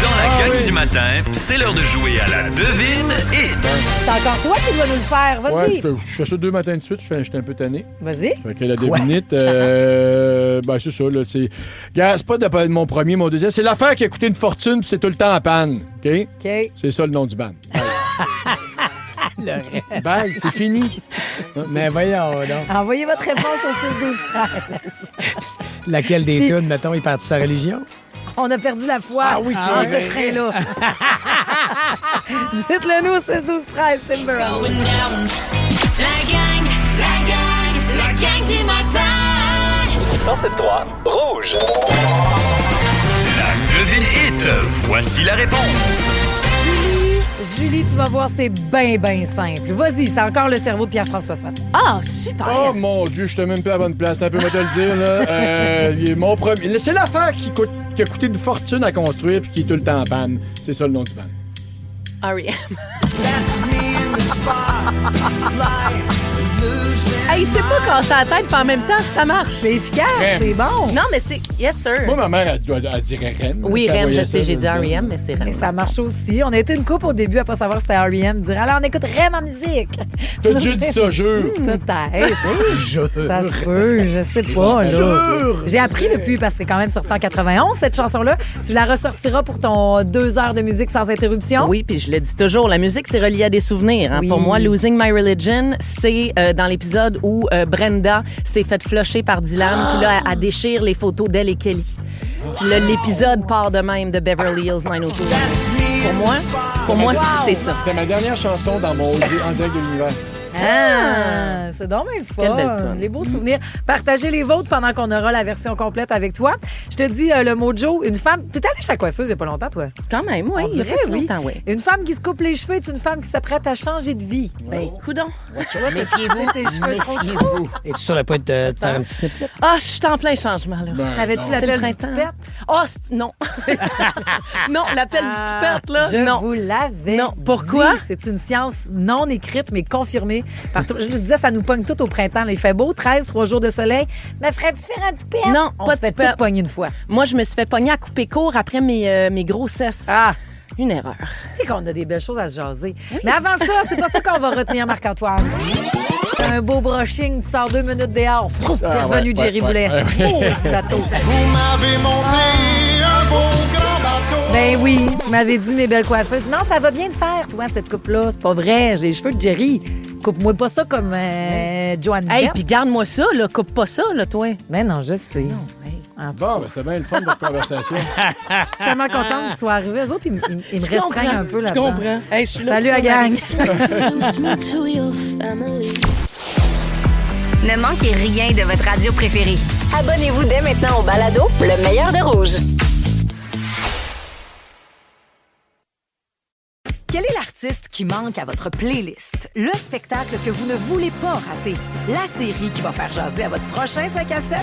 Dans la gang du matin, c'est l'heure de jouer à la devine hit. C'est encore toi qui dois nous le faire. Vas-y. Ouais, je fais ça 2 matins de suite, j'étais un peu tanné. Vas-y. Fait que la devinette, ben c'est ça, là, c'est... Regarde, c'est pas de mon premier, mon deuxième, c'est l'affaire qui a coûté une fortune puis c'est tout le temps en panne, OK? OK. C'est ça le nom du band. Bye, c'est fini. Mais voyons donc. Envoyez votre réponse au 6-12-13. Laquelle des tunes, mettons, il perd toute sa religion? On a perdu la foi oui, c'est en vrai. ce train-là. Dites-le nous au 6-12-13, Timber. La gang du matin. 107.3 Rouge. La devine hit. Voici la réponse. Julie, tu vas voir, c'est bien simple. Vas-y, c'est encore le cerveau de Pierre-François ce matin. Ah, super. Oh mon Dieu, je te même pas à la bonne place. T'as un peu, moi te le dire, là. Mon premier... C'est l'affaire qui a coûté une fortune à construire puis qui est tout le temps en panne. C'est ça le nom du band. R.E.M. Hey, c'est pas casser la tête, puis en même temps, ça marche. C'est efficace, Rem. c'est bon. Non, mais c'est... Yes, sir. Moi, ma mère, elle dirait Rem. Oui, Ça Rem, voyait je sais, ça, j'ai dit là. R.E.M., mais c'est Rem. Et ça marche aussi. On a été une couple au début à pas savoir si c'était R.E.M. Dire, alors on écoute Rem en musique. T'as déjà dit ça, jure. Peut-être. Jure. Ça se peut, je sais pas. Là. J'ai appris depuis parce que c'est quand même sorti en 91, cette chanson-là. Tu la ressortiras pour ton 2 heures de musique sans interruption. Oui, puis je le dis toujours, la musique, c'est relié à des souvenirs. Hein. Oui. Pour moi, Losing My Religion, c'est dans l'épisode où Brenda s'est faite flusher par Dylan, puis là, elle déchire les photos d'elle et Kelly. Puis là, l'épisode part de même de Beverly Hills 90210. Pour moi, c'est ça. C'était ma dernière chanson dans mon en direct de l'univers. Ah, c'est donc bien le Quelle belle fun. tonne. Les beaux souvenirs. Partagez les vôtres pendant qu'on aura la version complète avec toi. Je te dis le mojo, une femme... T'es allée chez la coiffeuse il n'y a pas longtemps, toi? Quand même, oui. On Il y a dirait, pas si oui. longtemps, oui. Une femme qui se coupe les cheveux est une femme qui s'apprête à changer de vie. Ben, coudonc. Tu vois, t'as coupé tes cheveux trop. Es-tu sur le point de te faire un petit snip-snip? Ah, je suis en plein changement, là. T'avais-tu la C'est le pelle du printemps. toupette? Ah, non. Non, l'appel du toupette, là. Je non. vous l'avais Non. Pourquoi? dit. C'est une science non écrite, mais confirmée par tout. Je le disais, ça nous pogne tout au printemps. Là. Il fait beau, 13, 3 jours de soleil. Mais ferais-tu faire un toupette? Non, on pas se fait de toupette. tout pogner une fois. Moi, je me suis fait pogner à couper court après mes grossesses. Ah! Une erreur. Tu sais qu'on a des belles choses à se jaser. Mais avant ça, c'est pas ça qu'on va retenir, Marc-Antoine. Un beau brushing, tu sors 2 minutes dehors. T'es revenu, Jerry Boulet. Oh, petit bateau. Vous m'avez monté un beau grand bateau. Ben oui, tu m'avais dit, mes belles coiffeuses. Non, ça va bien te faire, toi, cette coupe-là. C'est pas vrai, j'ai les cheveux de Jerry. Coupe-moi pas ça comme Joanne Hey, Bett. puis garde-moi ça, là. Coupe pas ça, là, toi. Ben non, je sais. Non, hey. En tout Bon, cas, ben, c'était bien le fun de votre conversation. je suis tellement contente qu'ils soient arrivés. Eux autres, ils me restreignent un peu Je là-dedans. comprends. Hey, je suis là. Salut à gang. Ne manquez rien de votre radio préférée. Abonnez-vous dès maintenant au balado Le meilleur de Rouge. Quel est l'artiste qui manque à votre playlist? Le spectacle que vous ne voulez pas rater? La série qui va faire jaser à votre prochain 5 à 7?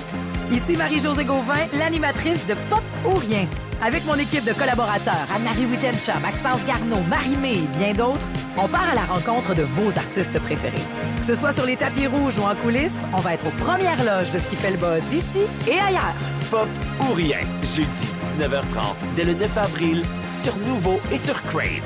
Ici Marie-Josée Gauvin, l'animatrice de Pop ou Rien. Avec mon équipe de collaborateurs, Anne-Marie Wittenshaw, Maxence Garneau, Marie-Mé et bien d'autres, on part à la rencontre de vos artistes préférés. Que ce soit sur les tapis rouges ou en coulisses, on va être aux premières loges de ce qui fait le buzz ici et ailleurs. Pop ou rien, jeudi 19h30, dès le 9 avril, sur Nouveau et sur Crave.